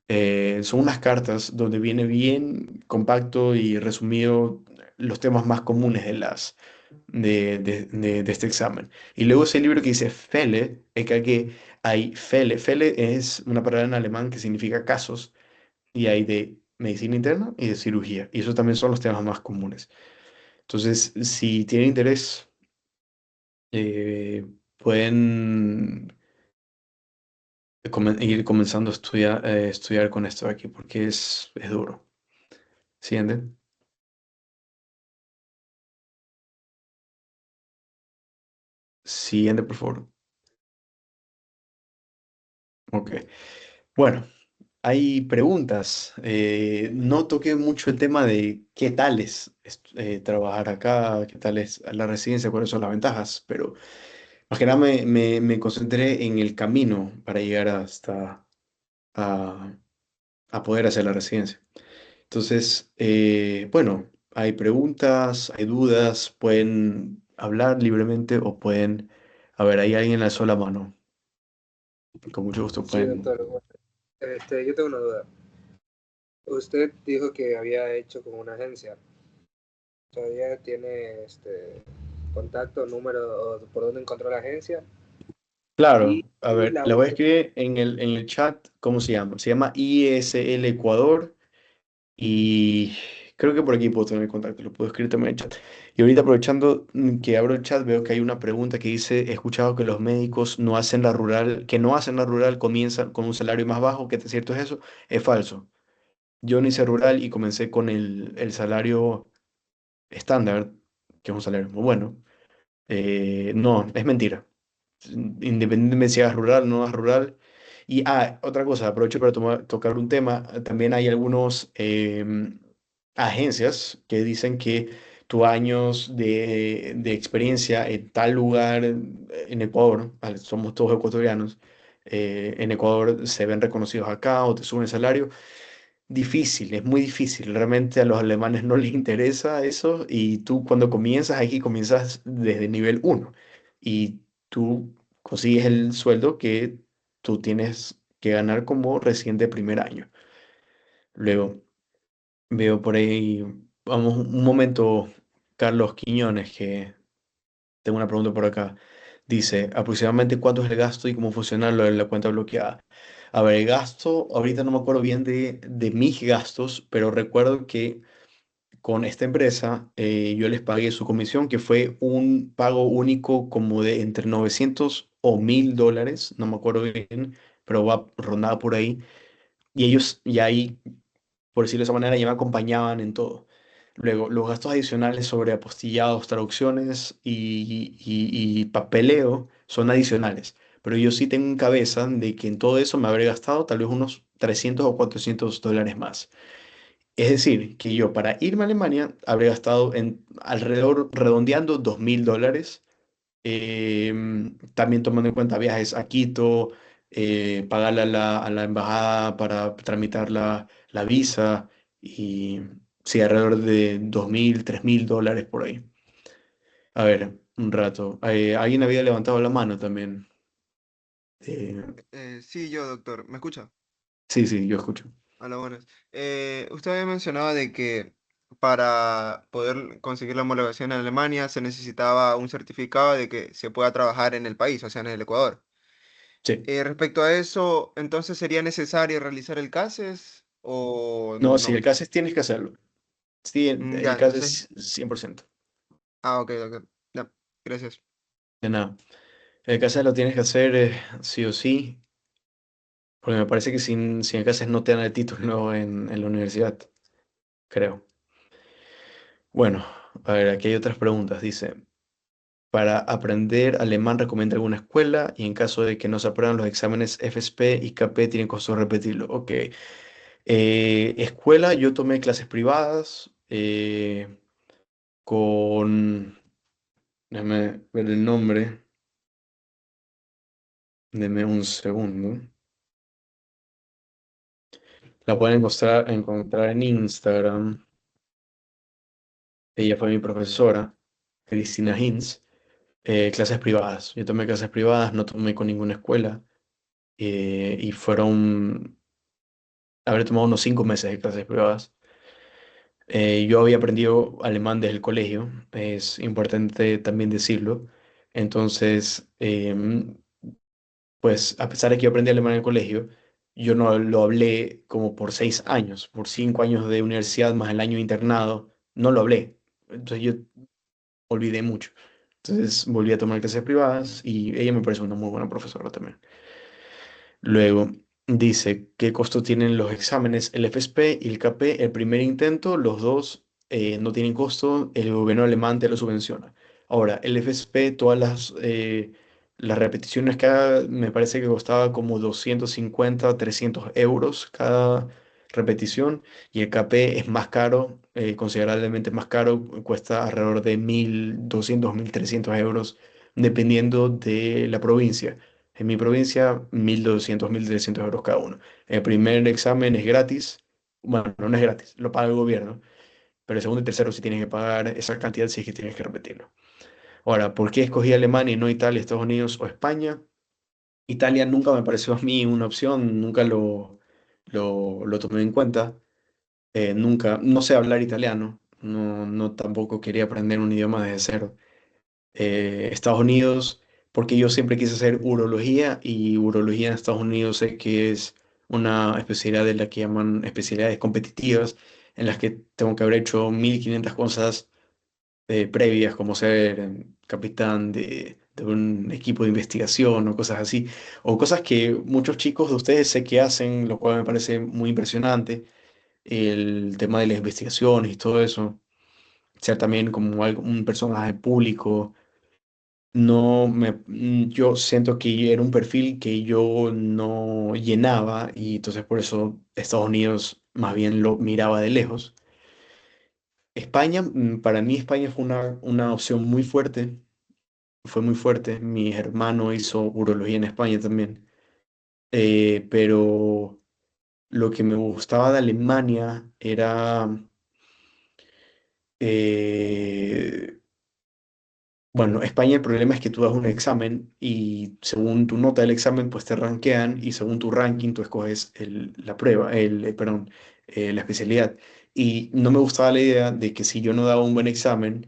Son unas cartas donde viene bien compacto y resumido los temas más comunes de este examen. Y luego ese libro que dice Fälle, es que hay Fälle. Fälle es una palabra en alemán que significa casos y hay de medicina interna y de cirugía. Y esos también son los temas más comunes. Entonces, si tienen interés, pueden ir comenzando a estudiar con esto de aquí porque es duro. ¿Siguiente? Siguiente, por favor. Ok. Bueno, hay preguntas. No toqué mucho el tema de qué tal es trabajar acá, qué tal es la residencia, cuáles son las ventajas, pero más que nada me concentré en el camino para llegar hasta a, a poder hacer la residencia. Entonces, bueno, hay preguntas, hay dudas, pueden hablar libremente o pueden... A ver, hay alguien alzó la mano. Con mucho gusto Sí, pueden... doctor. Bueno, yo tengo una duda. Usted dijo que había hecho con una agencia. ¿Todavía tiene contacto, número o por dónde encontró la agencia? Claro, Y, a y ver, la la voy a otra, escribir en el chat, ¿cómo se llama? Se llama ISL Ecuador y creo que por aquí puedo tener el contacto, lo puedo escribir también en el chat. Y ahorita aprovechando que abro el chat, veo que hay una pregunta que dice, he escuchado que los médicos no hacen la rural, que no hacen la rural comienzan con un salario más bajo, ¿qué tan cierto es eso? Es falso. Yo no hice rural y comencé con el salario estándar, que es un salario muy bueno. No, es mentira. Independientemente si hagas rural o no hagas rural. Y, otra cosa, aprovecho para tocar un tema. También hay algunos agencias que dicen que tus años de experiencia en tal lugar en Ecuador, somos todos ecuatorianos, en Ecuador se ven reconocidos acá o te suben el salario. Difícil, es muy difícil. Realmente a los alemanes no les interesa eso y tú cuando comienzas aquí comienzas desde nivel uno y tú consigues el sueldo que tú tienes que ganar como recién de primer año. Luego veo por ahí, vamos un momento, Carlos Quiñones, que tengo una pregunta por acá. Dice, aproximadamente cuánto es el gasto y cómo funciona lo de la cuenta bloqueada. A ver, el gasto, ahorita no me acuerdo bien de mis gastos, pero recuerdo que con esta empresa yo les pagué su comisión, que fue un pago único como de entre 900 o 1000 dólares, no me acuerdo bien, pero va rondada por ahí. Y ellos ya ahí, por decirlo de esa manera, ya me acompañaban en todo. Luego, los gastos adicionales sobre apostillados, traducciones y papeleo son adicionales. Pero yo sí tengo en cabeza de que en todo eso me habré gastado tal vez unos 300 o 400 dólares más. Es decir, que yo para irme a Alemania habré gastado en alrededor, redondeando, 2000 dólares. También tomando en cuenta viajes a Quito, pagarle a la embajada para tramitar la visa y sí, alrededor de 2000, 3000 dólares por ahí. A ver, un rato. Alguien había levantado la mano también. Eh, Sí, yo, doctor. ¿Me escucha? sí, sí, yo escucho. Hola, buenas. Usted había mencionado de que para poder conseguir la homologación en Alemania se necesitaba un certificado de que se pueda trabajar en el país, o sea, en el Ecuador. Sí. Respecto a eso, entonces sería necesario realizar el CASES o No, si el no. caso es, tienes que hacerlo. Sí, el Ya, caso entonces. es 100%. Ok, doctor. Ya, gracias. De nada. El caso lo tienes que hacer sí o sí, porque me parece que sin el caso no te dan el título en la universidad, creo. Bueno, a ver, aquí hay otras preguntas. Dice, para aprender alemán recomienda alguna escuela y en caso de que no se aprueban los exámenes FSP y KP tienen costo repetirlo. Ok. Escuela, yo tomé clases privadas con... Déjame ver el nombre. Deme un segundo. La pueden encontrar en Instagram. Ella fue mi profesora, Cristina Hinz. Clases privadas. Yo tomé clases privadas, no tomé con ninguna escuela. Y fueron, habré tomado unos 5 meses de clases privadas. Yo había aprendido alemán desde el colegio, es importante también decirlo. Entonces, pues a pesar de que yo aprendí alemán en el colegio, yo no lo hablé como por 6 años, por 5 años de universidad más el año de internado, no lo hablé. Entonces yo olvidé mucho. Entonces volví a tomar clases privadas y ella me parece una muy buena profesora también. Luego dice, ¿qué costo tienen los exámenes? El FSP y el KP, el primer intento, los dos no tienen costo, el gobierno alemán te lo subvenciona. Ahora, el FSP, todas las repeticiones que haga, me parece que costaba como 250, 300 euros cada repetición, y el KP es más caro, considerablemente más caro, cuesta alrededor de 1200, 1300 euros, dependiendo de la provincia. En mi provincia, 1200, 1300 euros cada uno. El primer examen es gratis. Bueno, no es gratis, lo paga el gobierno. Pero el segundo y tercero sí tienes que pagar esa cantidad si es que tienes que repetirlo. Ahora, ¿por qué escogí Alemania y no Italia, Estados Unidos o España? Italia nunca me pareció a mí una opción, nunca lo tomé en cuenta. Nunca, no sé hablar italiano, no tampoco quería aprender un idioma desde cero. Estados Unidos porque yo siempre quise hacer urología y urología en Estados Unidos sé que es una especialidad de la que llaman especialidades competitivas, en las que tengo que haber hecho 1500 cosas previas, como ser capitán de un equipo de investigación o cosas así, o cosas que muchos chicos de ustedes sé que hacen, lo cual me parece muy impresionante, el tema de las investigaciones y todo eso, ser también como un personaje público. No me, yo siento que era un perfil que yo no llenaba y entonces por eso Estados Unidos más bien lo miraba de lejos. España, para mí España fue una opción muy fuerte, fue muy fuerte. Mi hermano hizo urología en España también. Pero lo que me gustaba de Alemania era, eh, bueno, España el problema es que tú das un examen y según tu nota del examen pues te rankean y según tu ranking tú escoges la prueba, perdón, la especialidad. Y no me gustaba la idea de que si yo no daba un buen examen,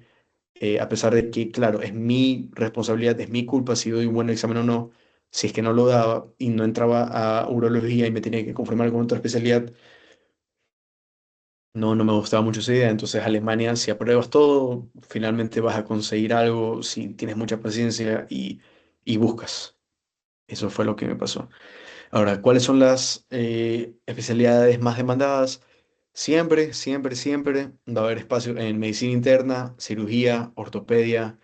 a pesar de que, claro, es mi responsabilidad, es mi culpa si doy un buen examen o no, si es que no lo daba y no entraba a urología y me tenía que conformar con otra especialidad, no me gustaba mucho esa idea. Entonces, Alemania, si apruebas todo, finalmente vas a conseguir algo si tienes mucha paciencia y buscas. Eso fue lo que me pasó. Ahora, ¿cuáles son las especialidades más demandadas? Siempre va a haber espacio en medicina interna, cirugía, ortopedia,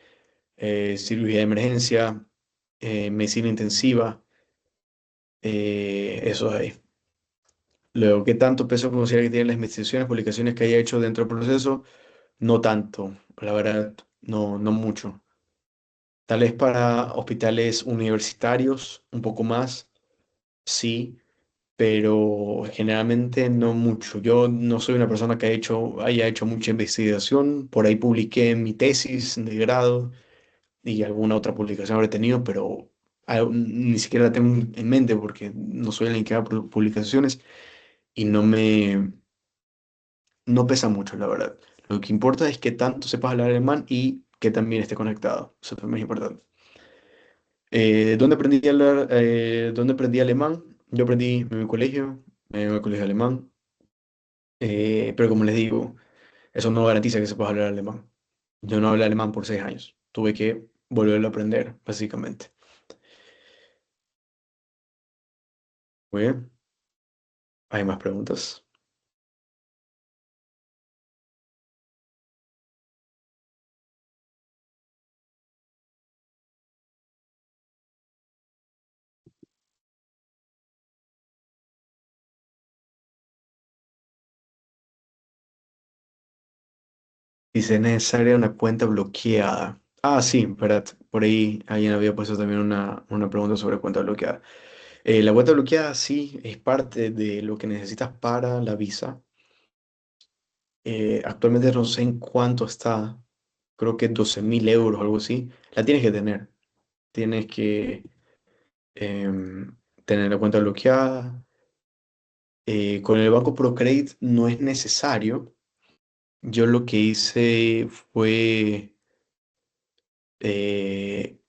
cirugía de emergencia, medicina intensiva, eso ahí. Luego, ¿qué tanto peso considera que tienen las investigaciones, publicaciones que haya hecho dentro del proceso? No tanto, la verdad, no mucho. Tal vez para hospitales universitarios, un poco más, sí, pero generalmente no mucho. Yo no soy una persona que haya hecho mucha investigación. Por ahí publiqué mi tesis de grado y alguna otra publicación habré tenido, pero ni siquiera la tengo en mente porque no soy alguien que haga publicaciones y no pesa mucho, la verdad. Lo que importa es que tanto sepas hablar alemán y que también esté conectado. Eso es lo más importante. ¿Dónde aprendí alemán? Yo aprendí en mi colegio, en el colegio alemán, pero como les digo, eso no garantiza que sepas hablar alemán. Yo no hablé alemán por 6 años. Tuve que volverlo a aprender, básicamente. Muy bien. ¿Hay más preguntas? Dice necesaria una cuenta bloqueada. Ah, sí, verdad. Por ahí alguien había puesto también una pregunta sobre cuenta bloqueada. La cuenta bloqueada sí es parte de lo que necesitas para la visa. Actualmente no sé en cuánto está, creo que 12.000 euros o algo así. La tienes que tener. Tienes que tener la cuenta bloqueada. Con el banco Procredit no es necesario. Yo lo que hice fue eh,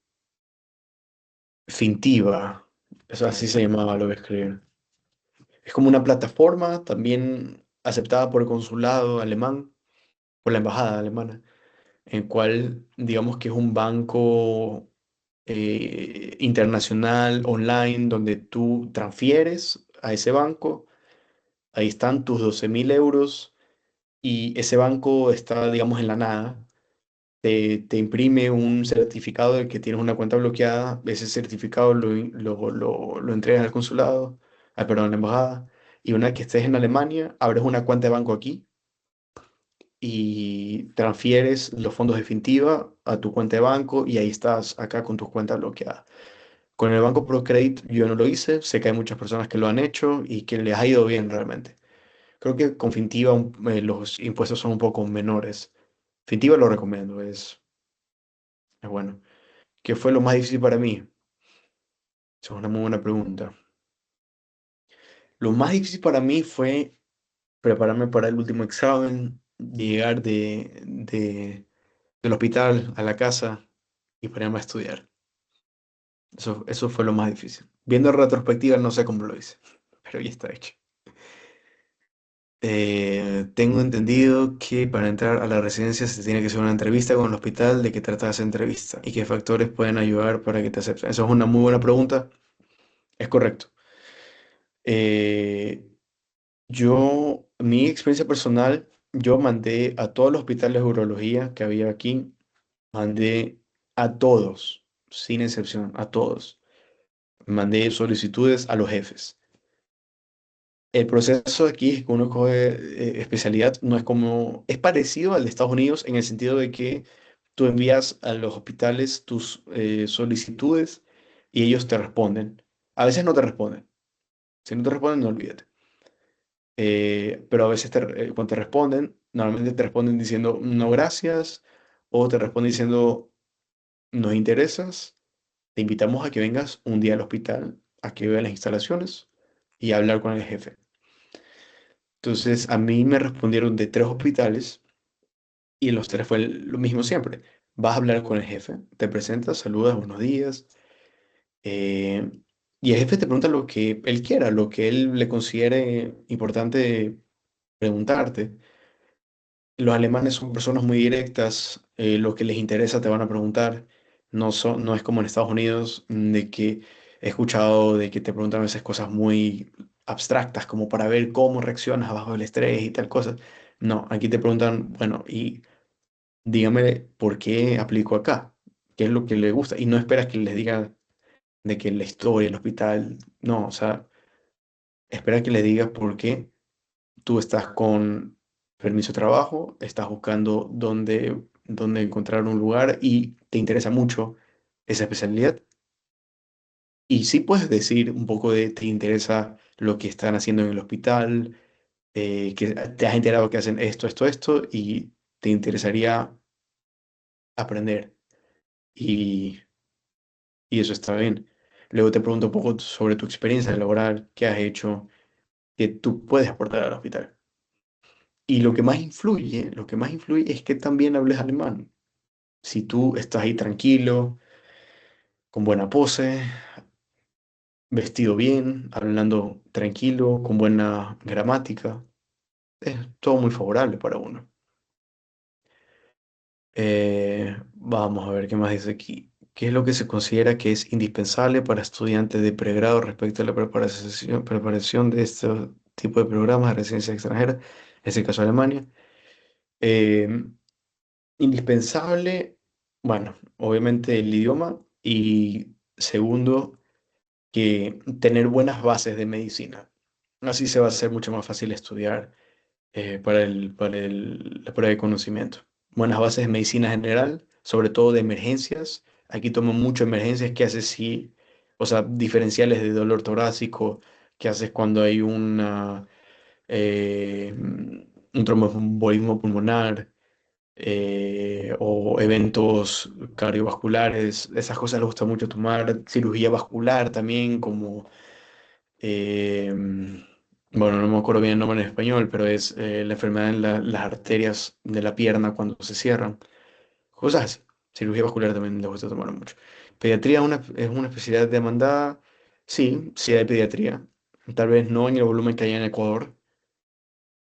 Fintiva. Eso así se llamaba, lo voy a escribir. Es como una plataforma también aceptada por el consulado alemán, por la embajada alemana, en el cual digamos que es un banco internacional online donde tú transfieres a ese banco, ahí están tus 12.000 euros y ese banco está, digamos, en la nada. Te imprime un certificado de que tienes una cuenta bloqueada, ese certificado lo entregas al consulado, perdón, a la embajada, y una vez que estés en Alemania, abres una cuenta de banco aquí y transfieres los fondos definitiva a tu cuenta de banco y ahí estás acá con tu cuenta bloqueada. Con el banco ProCredit yo no lo hice, sé que hay muchas personas que lo han hecho y que les ha ido bien realmente. Creo que con Fintiva los impuestos son un poco menores. Fintiva lo recomiendo, es bueno. ¿Qué fue lo más difícil para mí? Esa es una muy buena pregunta. Lo más difícil para mí fue prepararme para el último examen, llegar del hospital a la casa y ponerme a estudiar. Eso fue lo más difícil. Viendo en retrospectiva, no sé cómo lo hice, pero ya está hecho. Tengo entendido que para entrar a la residencia se tiene que hacer una entrevista con el hospital. ¿De qué trata esa entrevista? ¿Y qué factores pueden ayudar para que te acepten? Eso es una muy buena pregunta. Es correcto. Eh, mi experiencia personal, yo mandé a todos los hospitales de urología que había aquí, mandé a todos, sin excepción, a todos. Mandé solicitudes a los jefes. El proceso aquí es que uno coge especialidad, no es como, es parecido al de Estados Unidos en el sentido de que tú envías a los hospitales tus solicitudes y ellos te responden. A veces no te responden. Si no te responden, no olvídate. Pero a veces cuando te responden, normalmente te responden diciendo no gracias o te responden diciendo nos interesas, te invitamos a que vengas un día al hospital, a que veas las instalaciones y a hablar con el jefe. Entonces, a mí me respondieron de tres hospitales y en los tres fue lo mismo siempre. Vas a hablar con el jefe, te presentas, saludas, buenos días, eh, y el jefe te pregunta lo que él quiera, lo que él le considere importante preguntarte. Los alemanes son personas muy directas, lo que les interesa te van a preguntar. No es como en Estados Unidos, de que he escuchado de que te preguntan a veces cosas muy abstractas, como para ver cómo reaccionas bajo el estrés y tal cosa. No, aquí te preguntan, bueno, y dígame por qué aplico acá, qué es lo que le gusta. Y no esperas que les diga de que la historia, el hospital, no, o sea, espera que le digas por qué tú estás con permiso de trabajo, estás buscando dónde encontrar un lugar y te interesa mucho esa especialidad. Y sí puedes decir un poco de te interesa lo que están haciendo en el hospital, que te has enterado que hacen esto, esto, esto, y te interesaría aprender. Y, y eso está bien. Luego te pregunto un poco sobre tu experiencia laboral, qué has hecho, que tú puedes aportar al hospital. Y lo que más influye es que también hables alemán. Si tú estás ahí tranquilo, con buena pose, vestido bien, hablando tranquilo, con buena gramática, es todo muy favorable para uno. Vamos a ver qué más dice aquí. ¿Qué es lo que se considera que es indispensable para estudiantes de pregrado respecto a la preparación de este tipo de programas de residencia extranjera? En este caso Alemania. Eh, Indispensable, bueno, obviamente el idioma y segundo, que tener buenas bases de medicina. Así se va a hacer mucho más fácil estudiar la prueba de conocimiento. Buenas bases de medicina general, sobre todo de emergencias. Aquí tomo mucho emergencias que haces si, o sea, diferenciales de dolor torácico, que haces cuando hay un tromboembolismo pulmonar o eventos cardiovasculares. Esas cosas les gusta mucho tomar. Cirugía vascular también, como eh, bueno, no me acuerdo bien el nombre en español, pero es la enfermedad en las arterias de la pierna cuando se cierran. Cosas así. Cirugía vascular también les gusta tomar mucho. Pediatría es una especialidad demandada. Sí, sí hay pediatría. Tal vez no en el volumen que hay en Ecuador,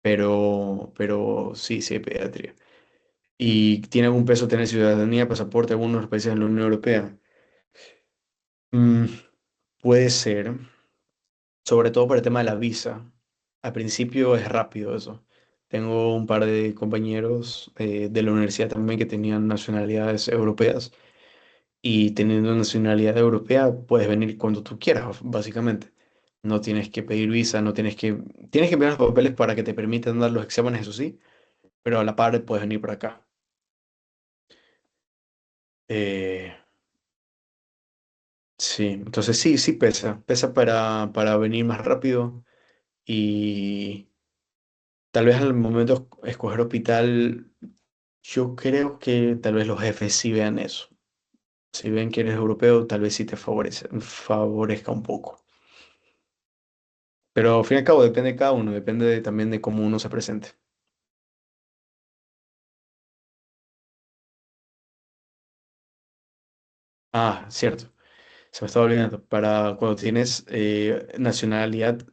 pero sí, sí hay pediatría. ¿Y tiene algún peso tener ciudadanía, pasaporte en algunos países de la Unión Europea? Mm, puede ser. Sobre todo por el tema de la visa. Al principio es rápido eso. Tengo un par de compañeros de la universidad también que tenían nacionalidades europeas y teniendo nacionalidad europea puedes venir cuando tú quieras, básicamente. No tienes que pedir visa, no tienes que enviar los papeles para que te permitan dar los exámenes, eso sí, pero a la par puedes venir por acá. Eh, sí, entonces sí, sí pesa para venir más rápido y tal vez al momento de escoger hospital, yo creo que tal vez los jefes sí vean eso. Si ven que eres europeo, tal vez sí te favorezca un poco. Pero al fin y al cabo depende de cada uno, también de cómo uno se presente. Ah, cierto. Se me estaba olvidando. Para cuando tienes nacionalidad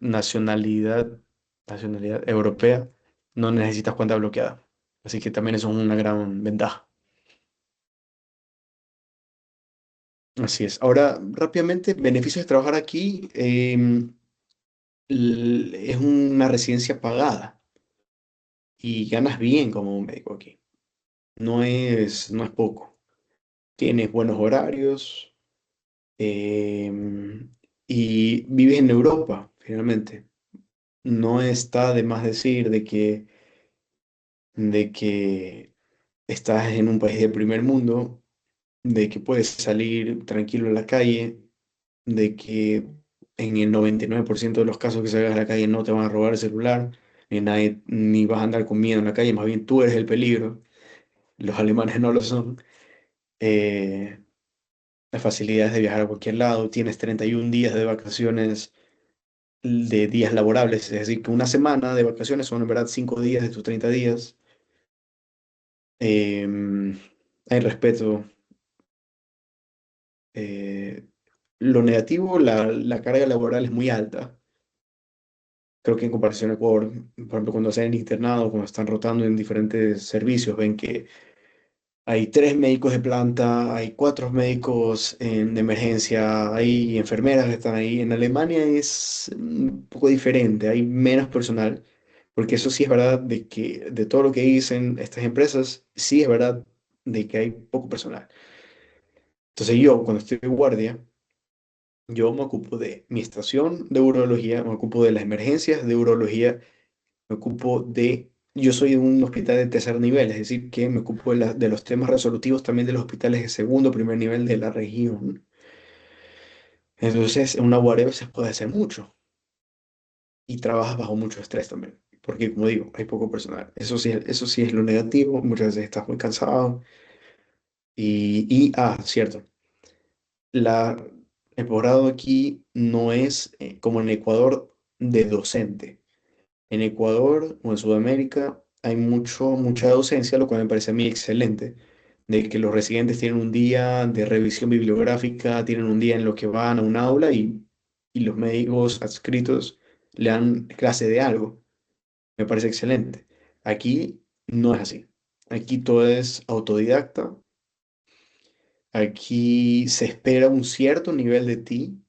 europea, no necesitas cuenta bloqueada. Así que también eso es una gran ventaja. Así es. Ahora, rápidamente, beneficios de trabajar aquí. Es una residencia pagada y ganas bien como un médico aquí. No es poco. Tienes buenos horarios y vives en Europa, finalmente. No está de más decir de que estás en un país de primer mundo, de que puedes salir tranquilo a la calle, de que en el 99% de los casos que salgas a la calle no te van a robar el celular, ni vas a andar con miedo en la calle, más bien tú eres el peligro. Los alemanes no lo son. Eh, las facilidades de viajar a cualquier lado, tienes 31 días de vacaciones, de días laborables, es decir, que una semana de vacaciones son en verdad 5 días de tus 30 días. Em, hay respeto. eh, lo negativo, la carga laboral es muy alta. Creo que en comparación a Ecuador, por ejemplo, cuando hacen el internado, cuando están rotando en diferentes servicios, ven que hay 3 médicos de planta, hay 4 médicos de emergencia, hay enfermeras que están ahí. En Alemania es un poco diferente, hay menos personal, porque eso sí es verdad de que de todo lo que dicen estas empresas, sí es verdad de que hay poco personal. Entonces yo, cuando estoy de guardia, yo me ocupo de mi estación de urología, me ocupo de las emergencias de urología, me ocupo de... Yo soy de un hospital de tercer nivel, es decir, que me ocupo de los temas resolutivos también de los hospitales de segundo, primer nivel de la región. Entonces, en una guardia a veces puede hacer mucho y trabajas bajo mucho estrés también, porque como digo, hay poco personal. Eso sí es lo negativo, muchas veces estás muy cansado cierto, la, el posgrado aquí no es como en Ecuador de docente. En Ecuador o en Sudamérica hay mucha docencia, lo cual me parece a mí excelente, de que los residentes tienen un día de revisión bibliográfica, tienen un día en lo que van a un aula y los médicos adscritos le dan clase de algo. Me parece excelente. Aquí no es así. Aquí todo es autodidacta. Aquí se espera un cierto nivel de ti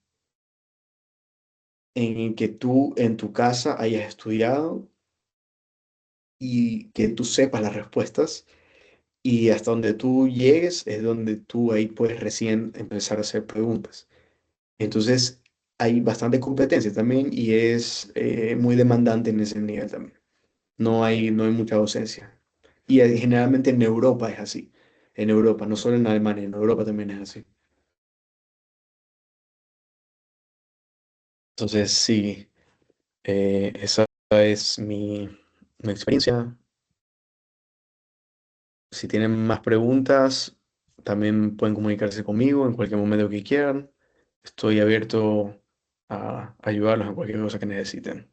en el que tú en tu casa hayas estudiado y que tú sepas las respuestas. Y hasta donde tú llegues es donde tú ahí puedes recién empezar a hacer preguntas. Entonces hay bastante competencia también y es muy demandante en ese nivel también. No hay mucha docencia. Y generalmente en Europa es así. En Europa, no solo en Alemania, en Europa también es así. Entonces sí, esa es mi experiencia. Si tienen más preguntas, también pueden comunicarse conmigo en cualquier momento que quieran. Estoy abierto a ayudarlos en cualquier cosa que necesiten.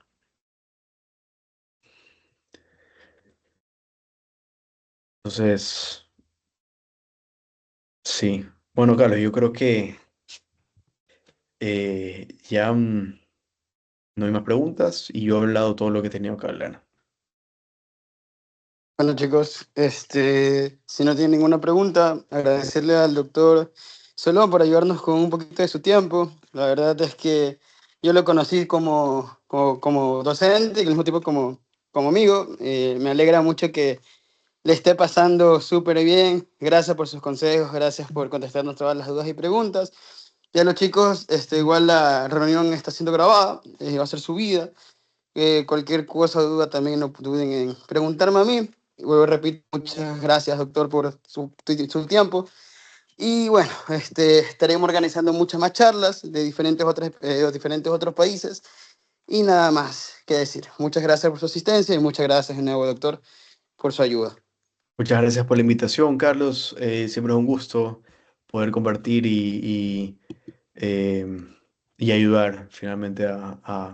Entonces, sí. Bueno, Carlos, yo creo que ya no hay más preguntas y yo he hablado todo lo que tenía que hablar. Bueno, chicos, si no tienen ninguna pregunta, agradecerle al doctor Solón por ayudarnos con un poquito de su tiempo. La verdad es que yo lo conocí como docente y al mismo tiempo como amigo. Me alegra mucho que le esté pasando súper bien. Gracias por sus consejos, gracias por contestarnos todas las dudas y preguntas. Ya los chicos, igual la reunión está siendo grabada, va a ser subida. Cualquier cosa o duda también no duden en preguntarme a mí. Y vuelvo, repito, muchas gracias, doctor, por su tiempo. Y bueno, estaremos organizando muchas más charlas de diferentes otros países. Y nada más que decir. Muchas gracias por su asistencia y muchas gracias de nuevo, doctor, por su ayuda. Muchas gracias por la invitación, Carlos. Siempre es un gusto poder compartir y ayudar finalmente a